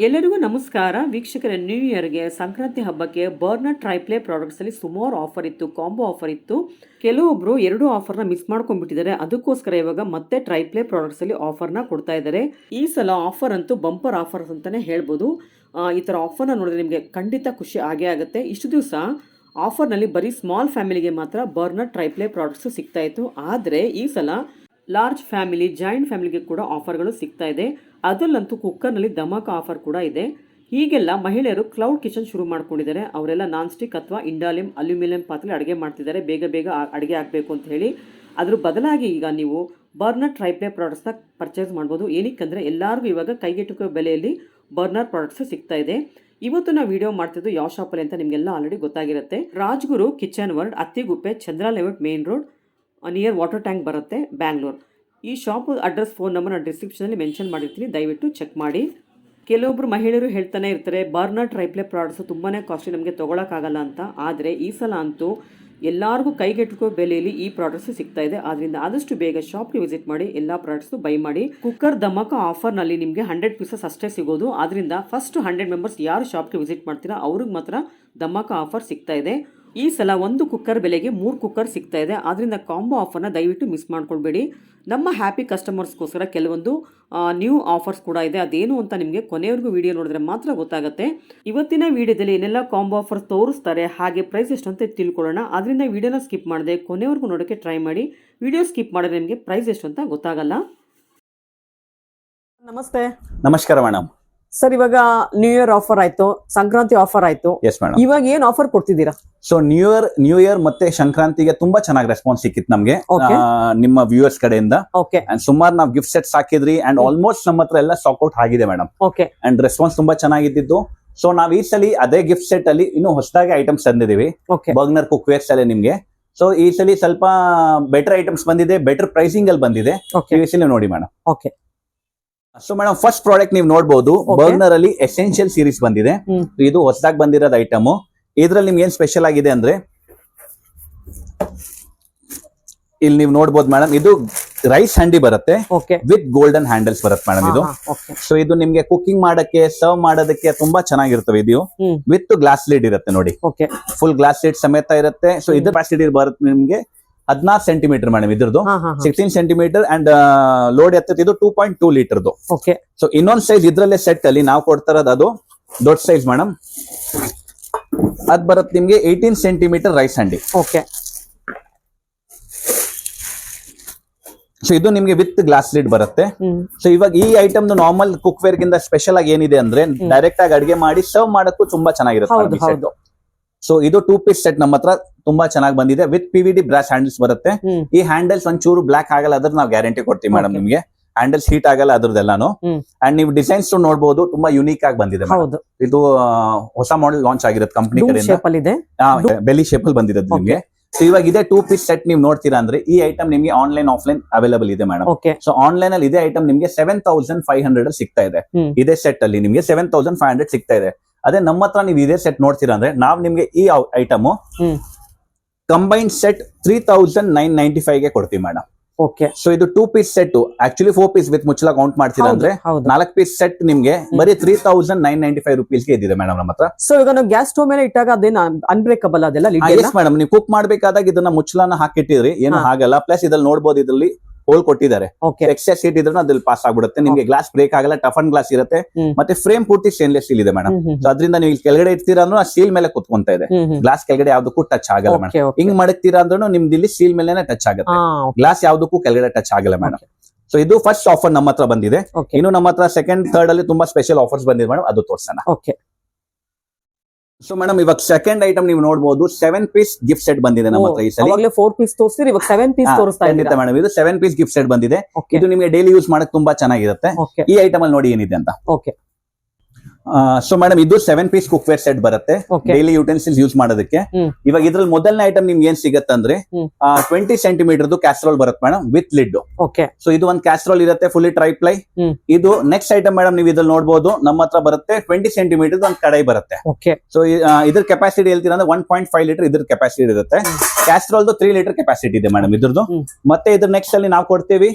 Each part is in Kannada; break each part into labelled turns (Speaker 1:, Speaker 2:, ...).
Speaker 1: ಎಲ್ಲರಿಗೂ ನಮಸ್ಕಾರ ವೀಕ್ಷಕರ. ನ್ಯೂ ಇಯರ್ಗೆ ಸಂಕ್ರಾಂತಿ ಹಬ್ಬಕ್ಕೆ ಬರ್ನರ್ ಟ್ರೈಪ್ಲೇ ಪ್ರಾಡಕ್ಟ್ಸ್ ಅಲ್ಲಿ ಸುಮಾರು ಆಫರ್ ಇತ್ತು, ಕಾಂಬೋ ಆಫರ್ ಇತ್ತು. ಕೆಲವೊಬ್ರು ಎರಡು ಆಫರ್ನ ಮಿಸ್ ಮಾಡ್ಕೊಂಡ್ಬಿಟ್ಟಿದ್ದಾರೆ. ಅದಕ್ಕೋಸ್ಕರ ಇವಾಗ ಮತ್ತೆ ಟ್ರೈಪ್ಲೇ ಪ್ರಾಡಕ್ಟ್ಸ್ ಅಲ್ಲಿ ಆಫರ್ನ ಕೊಡ್ತಾ ಇದ್ದಾರೆ. ಈ ಸಲ ಆಫರ್ ಅಂತೂ ಬಂಪರ್ ಆಫರ್ ಅಂತಾನೆ ಹೇಳ್ಬೋದು. ಈ ತರ ಆಫರ್ನ ನೋಡಿದ್ರೆ ನಿಮಗೆ ಖಂಡಿತ ಖುಷಿ ಆಗೇ ಆಗುತ್ತೆ. ಇಷ್ಟು ದಿವಸ ಆಫರ್ನಲ್ಲಿ ಬರೀ ಸ್ಮಾಲ್ ಫ್ಯಾಮಿಲಿಗೆ ಮಾತ್ರ ಬರ್ನರ್ ಟ್ರೈಪ್ಲೇ ಪ್ರಾಡಕ್ಟ್ಸ್ ಸಿಗ್ತಾ ಇತ್ತು. ಆದರೆ ಈ ಸಲ ಲಾರ್ಜ್ ಫ್ಯಾಮಿಲಿ, ಜಾಯಿಂಟ್ ಫ್ಯಾಮಿಲಿಗೆ ಕೂಡ ಆಫರ್ಗಳು ಸಿಗ್ತಾ ಇದೆ. ಅದರಲ್ಲಂತೂ ಕುಕ್ಕರ್ನಲ್ಲಿ ಧಮಾಕ ಆಫರ್ ಕೂಡ ಇದೆ. ಹೀಗೆಲ್ಲ ಮಹಿಳೆಯರು ಕ್ಲೌಡ್ ಕಿಚನ್ ಶುರು ಮಾಡ್ಕೊಂಡಿದ್ದಾರೆ. ಅವರೆಲ್ಲ ನಾನ್ ಸ್ಟಿಕ್ ಅಥವಾ ಇಂಡಾಲಿಯಂ, ಅಲ್ಯೂಮಿನಿಯಂ ಪಾತ್ರೆ ಅಡುಗೆ ಮಾಡ್ತಿದ್ದಾರೆ, ಬೇಗ ಬೇಗ ಅಡುಗೆ ಆಗಬೇಕು ಅಂತ ಹೇಳಿ. ಅದ್ರ ಬದಲಾಗಿ ಈಗ ನೀವು ಬರ್ನರ್ ಟ್ರೈಪ್ಲೇ ಪ್ರಾಡಕ್ಟ್ಸ್ನ ಪರ್ಚೇಸ್ ಮಾಡ್ಬೋದು. ಏನಕ್ಕಂದರೆ ಎಲ್ಲರಿಗೂ ಇವಾಗ ಕೈಗೆಟುಕುವ ಬೆಲೆಯಲ್ಲಿ ಬರ್ನರ್ ಪ್ರಾಡಕ್ಟ್ಸ್ ಸಿಗ್ತಾ ಇದೆ. ಇವತ್ತು ನಾವು ವಿಡಿಯೋ ಮಾಡ್ತಿದ್ದು ಯಾವ ಶಾಪಲ್ಲಿ ಅಂತ ನಿಮಗೆಲ್ಲ ಆಲ್ರೆಡಿ ಗೊತ್ತಾಗಿರುತ್ತೆ. Rajguru kitchen world, Attiguppe, Chandra layout, main road near water tank ಬರುತ್ತೆ, ಬ್ಯಾಂಗ್ಳೂರ್. ಈ ಶಾಪ್ ಅಡ್ರೆಸ್, ಫೋನ್ ನಂಬರ್ ನಾನು ಡಿಸ್ಕ್ರಿಪ್ಷನಲ್ಲಿ ಮೆನ್ಷನ್ ಮಾಡಿರ್ತೀನಿ, ದಯವಿಟ್ಟು ಚೆಕ್ ಮಾಡಿ. ಕೆಲವೊಬ್ಬರು ಮಹಿಳೆಯರು ಹೇಳ್ತಾನೆ ಇರ್ತಾರೆ ಬರ್ನರ್ ಟ್ರೈಪ್ಲೇ ಪ್ರಾಡಕ್ಟ್ಸು ತುಂಬಾ ಕಾಸ್ಟ್ಲಿ, ನಮಗೆ ತೊಗೊಳಕ್ಕಾಗಲ್ಲ ಅಂತ. ಆದರೆ ಈ ಸಲ ಅಂತೂ ಎಲ್ಲರಿಗೂ ಕೈಗೆಟುಕೋ ಬೆಲೆಯಲ್ಲಿ ಈ ಪ್ರಾಡಕ್ಟ್ಸ್ ಸಿಗ್ತಾ ಇದೆ. ಆದ್ದರಿಂದ ಆದಷ್ಟು ಬೇಗ ಶಾಪ್ಗೆ ವಿಸಿಟ್ ಮಾಡಿ ಎಲ್ಲ ಪ್ರಾಡಕ್ಟ್ಸ್ ಬೈ ಮಾಡಿ. ಕುಕ್ಕರ್ ಧಮಾಕ ಆಫರ್ನಲ್ಲಿ ನಿಮಗೆ 100 ಪೀಸಸ್ ಅಷ್ಟೇ ಸಿಗೋದು. ಆದ್ದರಿಂದ ಫಸ್ಟ್ 100 ಮೆಂಬರ್ಸ್ ಯಾರು ಶಾಪ್ಗೆ ವಿಸಿಟ್ ಮಾಡ್ತೀರಾ ಅವ್ರಿಗೆ ಮಾತ್ರ ಧಮಾಕ ಆಫರ್ ಸಿಗ್ತಾ ಇದೆ. ಈ ಸಲ ಒಂದು ಕುಕ್ಕರ್ ಬೆಲೆಗೆ 3 ಕುಕ್ಕರ್ ಸಿಗ್ತಾ ಇದೆ. ಆದ್ದರಿಂದ ಕಾಂಬೋ ಆಫರ್ನ ದಯವಿಟ್ಟು ಮಿಸ್ ಮಾಡ್ಕೊಳ್ಬೇಡಿ. ನಮ್ಮ ಹ್ಯಾಪಿ ಕಸ್ಟಮರ್ಸ್ಗೋಸ್ಕರ ಕೆಲವೊಂದು ನ್ಯೂ ಆಫರ್ಸ್ ಕೂಡ ಇದೆ. ಅದೇನು ಅಂತ ನಿಮಗೆ ಕೊನೆಯವರೆಗೂ ವಿಡಿಯೋ ನೋಡಿದ್ರೆ ಮಾತ್ರ ಗೊತ್ತಾಗುತ್ತೆ. ಇವತ್ತಿನ ವಿಡಿಯೋದಲ್ಲಿ ಏನೆಲ್ಲ ಕಾಂಬೋ ಆಫರ್ಸ್ ತೋರಿಸ್ತಾರೆ, ಹಾಗೆ ಪ್ರೈಸ್ ಎಷ್ಟು ಅಂತ ತಿಳ್ಕೊಳ್ಳೋಣ. ಅದರಿಂದ ವಿಡಿಯೋನ ಸ್ಕಿಪ್ ಮಾಡದೆ ಕೊನೆಯವರೆಗೂ ನೋಡೋಕ್ಕೆ ಟ್ರೈ ಮಾಡಿ. ವಿಡಿಯೋ ಸ್ಕಿಪ್ ಮಾಡಿದ್ರೆ ನಿಮಗೆ ಪ್ರೈಸ್ ಎಷ್ಟು ಅಂತ ಗೊತ್ತಾಗಲ್ಲ. ನಮಸ್ತೆ.
Speaker 2: ನಮಸ್ಕಾರ ಮೇಡಮ್.
Speaker 1: ಸರ್, ಇವಾಗ ನ್ಯೂ ಇಯರ್ ಆಫರ್ ಆಯ್ತು, ಸಂಕ್ರಾಂತಿ ಆಫರ್ ಆಯ್ತು.
Speaker 2: Yes madam.
Speaker 1: ಇವಾಗ ಏನ್ ಆಫರ್ ಕೊಡ್ತಿದ್ದೀರಾ?
Speaker 2: ಸೊ ನ್ಯೂ ಇಯರ್ ಮತ್ತೆ ಸಂಕ್ರಾಂತಿಗೆ ತುಂಬಾ ಚೆನ್ನಾಗಿ ರೆಸ್ಪಾನ್ಸ್ ಸಿಕ್ಕಿತ್ತು ನಮ್ಗೆ ನಿಮ್ಮ ವ್ಯೂವರ್ಸ್ ಕಡೆಯಿಂದ. ಅಂಡ್ ಸುಮಾರು ನಾವು ಗಿಫ್ಟ್ ಸೆಟ್ಸ್ ಹಾಕಿದ್ರಿ ಅಂಡ್ ಆಲ್ಮೋಸ್ಟ್ ನಮ್ಮ ಹತ್ರ ಎಲ್ಲ ಸ್ಟಾಕ್ ಔಟ್ ಆಗಿದೆ ಮೇಡಮ್. ಅಂಡ್ ರೆಸ್ಪಾನ್ಸ್ ತುಂಬಾ ಚೆನ್ನಾಗಿದ್ದು. ಸೊ ನಾವ್ ಈ ಸಲ ಅದೇ ಗಿಫ್ಟ್ ಸೆಟ್ ಅಲ್ಲಿ ಇನ್ನು ಹೊಸದಾಗಿ ಐಟಮ್ಸ್ ತಂದಿದೀವಿ ಬರ್ನರ್ ಕುಕ್ ವೇರ್ಸ್ ಅಲ್ಲಿ ನಿಮ್ಗೆ. ಸೊ ಈ ಸಲ ಸ್ವಲ್ಪ ಬೆಟರ್ ಐಟಮ್ಸ್ ಬಂದಿದೆ, ಬೆಟರ್ ಪ್ರೈಸಿಂಗ್ ಅಲ್ಲಿ ಬಂದಿದೆ. ಈ ಸಲ ನೋಡಿ madam. So madam, first product ನೀವು ನೋಡಬಹುದು, ಬರ್ನರ್ ಅಲ್ಲಿ ಎಸೆನ್ಷಿಯಲ್ ಸೀರೀಸ್ ಬಂದಿದೆ. ಇದು ಹೊಸದಾಗಿ ಬಂದಿರೋದು ಐಟಮ್. ಇದ್ರಲ್ಲಿ ನಿಮ್ಗೆ ಏನ್ ಸ್ಪೆಷಲ್ ಆಗಿದೆ ಅಂದ್ರೆ ಇಲ್ಲಿ ನೀವು ನೋಡಬಹುದು ಮೇಡಮ್, ಇದು ರೈಸ್ ಹಂಡಿ ಬರುತ್ತೆ ವಿತ್ ಗೋಲ್ಡನ್ ಹ್ಯಾಂಡಲ್ಸ್ ಬರುತ್ತೆ ಮೇಡಮ್ ಇದು. ಸೊ ಇದು ನಿಮ್ಗೆ ಕುಕಿಂಗ್ ಮಾಡಕ್ಕೆ, ಸರ್ವ್ ಮಾಡೋದಕ್ಕೆ ತುಂಬಾ ಚೆನ್ನಾಗಿರ್ತವೆ. ಇದು ವಿತ್ ಗ್ಲಾಸ್ ಲೀಡ್ ಇರುತ್ತೆ ನೋಡಿ, ಫುಲ್ ಗ್ಲಾಸ್ ಲೀಡ್ ಸಮೇತ ಇರುತ್ತೆ. ಸೊ ಇದ್ರ ಕೆಪಾಸಿಟಿ ಬರುತ್ತೆ ನಿಮ್ಗೆ 16 ಸೆಂಟಿಮೀಟರ್ ಮೇಡಮ್ ಇದ್ರದ್ದು, 16 ಸೆಂಟಿಮೀಟರ್ ಅಂಡ್ ಲೋಡ್ ಎತ್ತದ ಇದು 2.2 ಲೀಟರ್ದು. ಸೊ ಇನ್ನೊಂದು ಸೈಜ್ ಇದ್ರಲ್ಲೇ ಸೆಟ್ ಅಲ್ಲಿ ನಾವು ಕೊಡ್ತಾ ಇರೋದು ಅದು ದೊಡ್ಡ ಸೈಜ್ ಮೇಡಮ್. ಅದ್ ಬರುತ್ತೆ ನಿಮ್ಗೆ 18 ಸೆಂಟಿಮೀಟರ್ ರೈಸ್ ಹಂಡಿ. ಸೊ ಇದು ನಿಮ್ಗೆ ವಿತ್ ಗ್ಲಾಸ್ ಲೀಡ್ ಬರುತ್ತೆ. ಸೊ ಇವಾಗ ಈ ಐಟಮ್ ನಾರ್ಮಲ್ ಕುಕ್ ವೇರ್ ಗಿಂತ ಸ್ಪೆಷಲ್ ಆಗಿ ಏನಿದೆ ಅಂದ್ರೆ ಡೈರೆಕ್ಟ್ ಆಗಿ ಅಡಿಗೆ ಮಾಡಿ ಸರ್ವ್ ಮಾಡಕ್ಕೂ ತುಂಬಾ ಚೆನ್ನಾಗಿರುತ್ತೆ. ಸೊ ಇದು 2 ಪೀಸ್ ಸೆಟ್ ನಮ್ಮ ಹತ್ರ ತುಂಬಾ ಚೆನ್ನಾಗಿ ಬಂದಿದೆ. ವಿತ್ PVD ಬ್ರಾಸ್ ಹ್ಯಾಂಡಲ್ಸ್ ಬರುತ್ತೆ. ಈ ಹ್ಯಾಂಡಲ್ಸ್ ಒಂಚೂರು ಬ್ಲಾಕ್ ಆಗಲ್ಲ, ಅದ್ರ ನಾವು ಗ್ಯಾರಂಟಿ ಕೊಡ್ತೀವಿ ಮೇಡಮ್ ನಿಮ್ಗೆ. ಹ್ಯಾಂಡಲ್ಸ್ ಹೀಟ್ ಆಗಲ್ಲ ಅದ್ರದ್ದೆಲ್ಲಾನು. ಅಂಡ್ ನೀವು ಡಿಸೈನ್ಸ್ ನೋಡಬಹುದು, ತುಂಬಾ ಯುನೀಕ್ ಆಗಿ ಬಂದಿದೆ. ಇದು ಹೊಸ ಮಾಡೆಲ್ ಲಾಂಚ್ ಆಗಿರೋದು ಕಂಪನಿ ಕಡೆಯಿಂದ. ಬೆಲಿ ಶೇಪ್ ಅಲ್ಲಿ ಬಂದಿರೋದು ನಿಮ್ಗೆ. ಸೊ ಇವಾಗ ಇದೇ 2 ಪೀಸ್ ಸೆಟ್ ನೀವು ನೋಡ್ತೀರಾ ಅಂದ್ರೆ ಈ ಐಟಮ್ ನಿಮ್ಗೆ ಆನ್ಲೈನ್ ಆಫ್ಲೈನ್ ಅವೈಲೇಬಲ್ ಇದೆ ಮೇಡಮ್. ಸೊ ಆನ್ಲೈನ್ ಅಲ್ಲಿ ಇದೇ ಐಟಮ್ ನಿಮ್ಗೆ 7500 ಸಿಗ್ತಾ ಇದೆ. ಇದೇ ಸೆಟ್ ಅಲ್ಲಿ ನಿಮ್ಗೆ 7500 ಸಿಗ್ತಾ ಇದೆ. ಅದೇ ನಮ್ಮ ಹತ್ರ ನೀವು ಇದೇ ಸೆಟ್ ನೋಡ್ತೀರಾ ಅಂದ್ರೆ ನಾವ್ ನಿಮ್ಗೆ ಈ ಐಟಮ್ ಕಂಬೈನ್ಡ್ ಸೆಟ್ 3995 ಗೆ ಕೊಡ್ತೀವಿ ಮೇಡಮ್. ಸೊ ಇದು 2 piece set, actually 4 piece with ಮುಚ್ಚಲ ಕೌಂಟ್ ಮಾಡ್ತೀರಾ ಅಂದ್ರೆ 4 ಪೀಸ್ ಸೆಟ್ ನಿಮ್ಗೆ ಬರೀ 3995 rupees ಗೆ ಇದಿದೆ ಮೇಡಮ್ ನಮ್ಮ ಹತ್ರ. ಸೊ ಈಗ ನಾವು ಗ್ಯಾಸ್ ಸ್ಟೋವ್ ಮೇಲೆ ಇಟ್ಟಾಗ ಅದೇನು ಅನ್ಬ್ರೇಕಬಲ್ ಅದೆಲ್ಲ? ಎಸ್ ಮೇಡಮ್, ನೀವು ಕುಕ್ ಮಾಡ್ಬೇಕಾದಾಗ ಇದನ್ನ ಮುಚ್ಚಲನ ಹಾಕಿಟ್ಟಿದ್ರಿ ಏನು ಆಗಲ್ಲ. ಪ್ಲಸ್ ಇದ್ರಲ್ಲಿ ನೋಡಬಹುದು, ಇದರಲ್ಲಿ ಹೋಲ್ ಕೊಟ್ಟಿದ್ದಾರೆ. ಎಕ್ಸೆಸ್ ಹೀಟ್ ಇದ್ರೂ ಅದ್ರಲ್ಲಿ ಪಾಸ್ ಆಗ್ಬಿಡುತ್ತೆ. ನಿಮ್ಗೆ ಗ್ಲಾಸ್ ಬ್ರೇಕ್ ಆಗಲ್ಲ, ಟಫ್ ಅಂಡ್ ಗ್ಲಾಸ್ ಇರುತ್ತೆ. ಮತ್ತೆ ಫ್ರೇಮ್ ಪೂರ್ತಿ ಸ್ಟೇನ್ಲೆಸ್ ಸ್ಟೀಲ್ ಇದೆ ಮೇಡಮ್. ಸೊ ಅದರಿಂದ ನೀವು ಕೆಳಗಡೆ ಇಡ್ತೀರಾ ಅಂದ್ರೆ ಸ್ಟೀಲ್ ಮೇಲೆ ಕುತ್ಕೊಂತ ಇದೆ. ಗ್ಲಾಸ್ ಕೆಳಗಡೆ ಯಾವ್ದಕ್ಕೂ ಟಚ್ ಆಗಲ್ಲ ಮೇಡಮ್. ಹಿಂಗ್ ಮಾಡಕ್ತೀರಾ ಅಂದ್ರೂ ನಿಮ್ದು ಇಲ್ಲಿ ಸ್ಟೀಲ್ ಮೇಲೆ ಟಚ್ ಆಗುತ್ತೆ, ಗ್ಲಾಸ್ ಯಾವ್ದಕ್ಕೂ ಕೆಳಗಡೆ ಟಚ್ ಆಗಲ್ಲ ಮೇಡಮ್. ಸೊ ಇದು ಫಸ್ಟ್ ಆಫರ್ ನಮ್ಮ ಹತ್ರ ಬಂದಿದೆ. ಇನ್ನು ನಮ್ಮ ಹತ್ರ ಸೆಕೆಂಡ್, ಥರ್ಡ್ ಅಲ್ಲಿ ತುಂಬಾ ಸ್ಪೆಷಲ್ ಆಫರ್ಸ್ ಬಂದಿದೆ ಮೇಡಮ್, ಅದು ತೋರ್ಸೋಣ. ಸೊ ಮೇಡಮ್, ಇವಾಗ ಸೆಕೆಂಡ್ ಐಟಮ್ ನೀವು ನೋಡಬಹುದು, 7 ಪೀಸ್ ಗಿಫ್ಟ್ ಸೆಟ್ ಬಂದಿದೆ ನಮ್ಮ ಹತ್ರ. ಈ ಸಲ 4 ಪೀಸ್ ತೋರಿಸ್ತೀರಿ, ಇವಾಗ 7 ಪೀಸ್ ತೋರಿಸ್ತಾ ಇದ್ದೀರಾ ಮೇಡಮ್. ಇದು 7 ಪೀಸ್ ಗಿಫ್ಟ್ ಸೆಟ್ ಬಂದಿದೆ. ಇದು ನಿಮಗೆ ಡೈಲಿ ಯೂಸ್ ಮಾಡಕ್ ತುಂಬಾ ಚೆನ್ನಾಗಿರುತ್ತೆ. ಈ ಐಟಮ್ ಅಲ್ಲಿ ನೋಡಿ ಏನಿದೆ ಅಂತ. ಸೊ ಮೇಡಮ್, ಇದು 7 ಪೀಸ್ ಕುಕ್ ವೇರ್ ಸೆಟ್ ಬರುತ್ತೆ ಡೈಲಿ ಯುಟೆನ್ಸಿಲ್ಸ್ ಯೂಸ್ ಮಾಡೋದಕ್ಕೆ. ಇವಾಗ ಇದ್ರಲ್ಲಿ ಮೊದಲನೇ ಐಟಮ್ ನಿಮ್ಗೆ ಏನ್ ಸಿಗುತ್ತೆ ಅಂದ್ರೆ 20 ಸೆಂಟಿಮೀಟರ್ ಕ್ಯಾಸ್ಟ್ರೋಲ್ ಬರುತ್ತೆ ಮೇಡಮ್ ವಿತ್ ಲಿಡ್. ಸೊ ಇದು ಒಂದು ಕ್ಯಾಸ್ಟ್ರೋಲ್ ಇರುತ್ತೆ ಫುಲ್ಲಿ ಟ್ರೈಪ್ಲೈ. ಇದು ನೆಕ್ಸ್ಟ್ ಐಟಮ್ ಮೇಡಮ್, ನೀವು ಇದ್ರಲ್ಲಿ ನೋಡಬಹುದು ನಮ್ಮ ಹತ್ರ ಬರುತ್ತೆ 20 ಸೆಂಟಿಮೀಟರ್ ಒಂದು ಕಡಾಯಿ ಬರುತ್ತೆ. ಸೊ ಇದ್ರ ಕೆಪಾಸಿಟಿ ಹೇಳ್ತೀರಾ ಅಂದ್ರೆ 1.5 ಲೀಟರ್ ಇದ್ರ ಕೆಪಾಸಿಟಿ ಇರುತ್ತೆ. ಕ್ಯಾಸ್ಟ್ರೋಲ್ದು 3 ಲೀಟರ್ ಕೆಪಾಸಿಟಿ ಇದೆ ಮೇಡಮ್ ಇದ್ರದ್ದು. ಮತ್ತೆ ಇದ್ರ ನೆಕ್ಸ್ಟ್ ಅಲ್ಲಿ ನಾವು ಕೊಡ್ತೀವಿ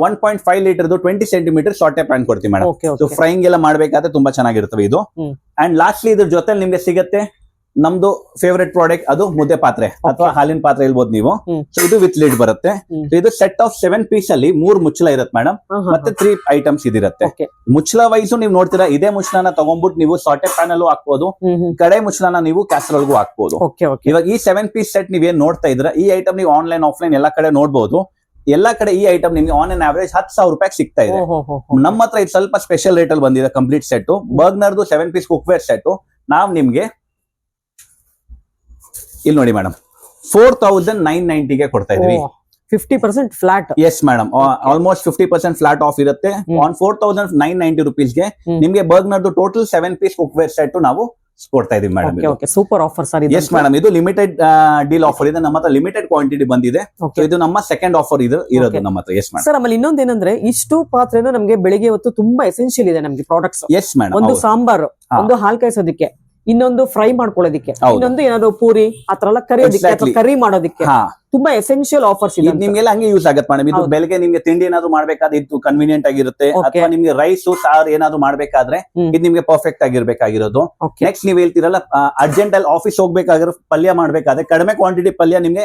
Speaker 2: 1.5 ಲೀಟರ್ 20 ಸೆಂಟಿಮೀಟರ್ ಶಾರ್ಟ್ ಪ್ಯಾನ್ ಕೊಡ್ತೀವಿ ಮೇಡಮ್.
Speaker 1: ಓಕೆ
Speaker 2: ಸೊ ಫ್ರೈಯಿಂಗ್ ಎಲ್ಲ ಮಾಡ್ಬೇಕಾದ್ರೆ ತುಂಬಾ ಚೆನ್ನಾಗಿರ್ತವೆ ಇದು. ಅಂಡ್ ಲಾಸ್ಟ್ಲಿ ಇದ್ರ ಜೊತೆ ನಿಮ್ಗೆ ಸಿಗತ್ತೆ ನಮ್ದು ಫೇವರೇಟ್ ಪ್ರಾಡಕ್ಟ್, ಅದು ಮುದ್ದೆ ಪಾತ್ರೆ ಅಥವಾ ಹಾಲಿನ ಪಾತ್ರೆ ಹೇಳ್ಬೋದು ನೀವು. ಸೊ ಇದು ವಿತ್ ಲಿಡ್ ಬರುತ್ತೆ. ಇದು ಸೆಟ್ ಆಫ್ 7 ಪೀಸ್ ಅಲ್ಲಿ 3 ಮುಚ್ಚಳ ಇರುತ್ತೆ ಮೇಡಮ್, ಮತ್ತೆ 3 ಐಟಮ್ಸ್ ಇದಿರುತ್ತೆ. ಮುಚ್ಚಳ ವೈಸು ನೀವು ನೋಡ್ತೀರಾ, ಇದೇ ಮುಚ್ಚಳನ ತಗೊಂಡ್ಬಿಟ್ಟು ನೀವು ಸಾಟೆ ಪ್ಯಾನ್ ಅಲ್ಲೂ ಹಾಕ್ಬೋದು, ಕಡೆ ಮುಚ್ಚಳನ ನೀವು ಕ್ಯಾಸರೋಲ್ಗೂ ಹಾಕ್ಬೋದು. ಇವಾಗ ಈ 7 ಪೀಸ್ ಸೆಟ್ ನೀವೇನ್ ನೋಡ್ತಾ ಇದ್ರ, ಈ ಐಟಮ್ ನೀವು ಆನ್ಲೈನ್ ಆಫ್ಲೈನ್ ಎಲ್ಲಾ ಕಡೆ ನೋಡಬಹುದು. ಎಲ್ಲಾ ಕಡೆ ಈ ಐಟಮ್ ನಿಮ್ಗೆ ಆನ್ ಅನ್ ಆವರೇಜ್ 10,000 ರೂಪಾಯಿ ಸಿಗ್ತಾ ಇದೆ. ನಮ್ಮ ಹತ್ರ ಇದು ಸ್ವಲ್ಪ ಸ್ಪೆಷಲ್ ರೇಟ್ ಅಲ್ಲಿ ಬಂದಿದೆ ಕಂಪ್ಲೀಟ್ ಸೆಟ್. ಬರ್ಗ್ನರ್ದು 7 ಪೀಸ್ ಕುಕ್ವೇರ್ ಸೆಟ್ ನಾವ್ ನಿಮ್ಗೆ ಇಲ್ಲಿ ನೋಡಿ ಮೇಡಮ್ 4,990 ಗೆ ಕೊಡ್ತಾ ಇದೀವಿ.
Speaker 1: 50% flat.
Speaker 2: Yes madam, almost 50% flat of ಇರುತ್ತೆ. ಆನ್ 4,990 ರುಪೀಸ್ಗೆ ನಿಮ್ಗೆ ಬರ್ಗ್ನರ್ದು ಟೋಟಲ್ 7 ಪೀಸ್ ಕುಕ್ವೇರ್ ಸೆಟ್ ನಾವು ಕೊಡ್ತಾ ಇದೀವಿ madam.
Speaker 1: Super offer sir.
Speaker 2: Yes madam, ಇದು ಲಿಮಿಟೆಡ್ ಡೀಲ್ ಆಫರ್ ಇದೆ. ನಮ್ಮ ಹತ್ರ ಲಿಮಿಟೆಡ್ ಕ್ವಾಂಟಿಟಿ ಬಂದಿದೆ. ಇದು ನಮ್ಮ ಸೆಕೆಂಡ್ ಆಫರ್ ಇರೋದು ನಮ್ಮ ಹತ್ರ. Yes madam.
Speaker 1: ಸರ್ ಆಮೇಲೆ ಇನ್ನೊಂದೇನಂದ್ರೆ ಇಷ್ಟು ಪಾತ್ರೆನ ನಮ್ಗೆ ಬೆಳಿಗ್ಗೆ ಹೊತ್ತು ತುಂಬಾ ಎಸೆನ್ಷಿಯಲ್ ಇದೆ ನಮ್ಗೆ ಪ್ರಾಡಕ್ಟ್ಸ್.
Speaker 2: ಎಸ್ ಮೇಡಮ್,
Speaker 1: ಒಂದು ಸಾಂಬಾರು, ಒಂದು ಹಾಲ್ ಕಾಯಿಸೋದಿಕ್ಕೆ, ಇನ್ನೊಂದು ಫ್ರೈ ಮಾಡ್ಕೊಳ್ಳೋದಿಕ್ಕೆ, ಇನ್ನೊಂದು ಏನಾದ್ರು ಪೂರಿ ಆತರ ಎಲ್ಲ ಕರಿಯೋದಿಕ್ಕೆ ಅಥವಾ ಕರಿ ಮಾಡೋದಿಕ್ಕೆ ತುಂಬಾ ಎಸೆನ್ಷಿಯಲ್ ಆಫರ್ಸ್ ಇದೆ.
Speaker 2: ನಿಮ್ಗೆಲ್ಲ ಹಂಗೆ ಯೂಸ್ ಆಗುತ್ತೆ ಮೇಡಮ್. ಇದು ಬೆಳಗ್ಗೆ ನಿಮ್ಗೆ ತಿಂಡಿ ಏನಾದ್ರು ಮಾಡ್ಬೇಕಾದ್ರೆ ಇದು ಕನ್ವೀನಿಯಂಟ್ ಆಗಿರುತ್ತೆ. ಅಥವಾ ನಿಮ್ಗೆ ರೈಸ್ ಸಾರು ಏನಾದ್ರು ಮಾಡ್ಬೇಕಾದ್ರೆ ಇದು ನಿಮ್ಗೆ ಪರ್ಫೆಕ್ಟ್ ಆಗಿರ್ಬೇಕಾಗಿರೋದು. ನೆಕ್ಸ್ಟ್ ನೀವ್ ಹೇಳ್ತಿರಲ್ಲ ಅರ್ಜೆಂಟ್ ಅಲ್ಲಿ ಆಫೀಸ್ ಹೋಗ್ಬೇಕಾದ್ರೆ ಪಲ್ಯ ಮಾಡ್ಬೇಕಾದ್ರೆ ಕಡಿಮೆ ಕ್ವಾಂಟಿಟಿ ಪಲ್ಯ ನಿಮ್ಗೆ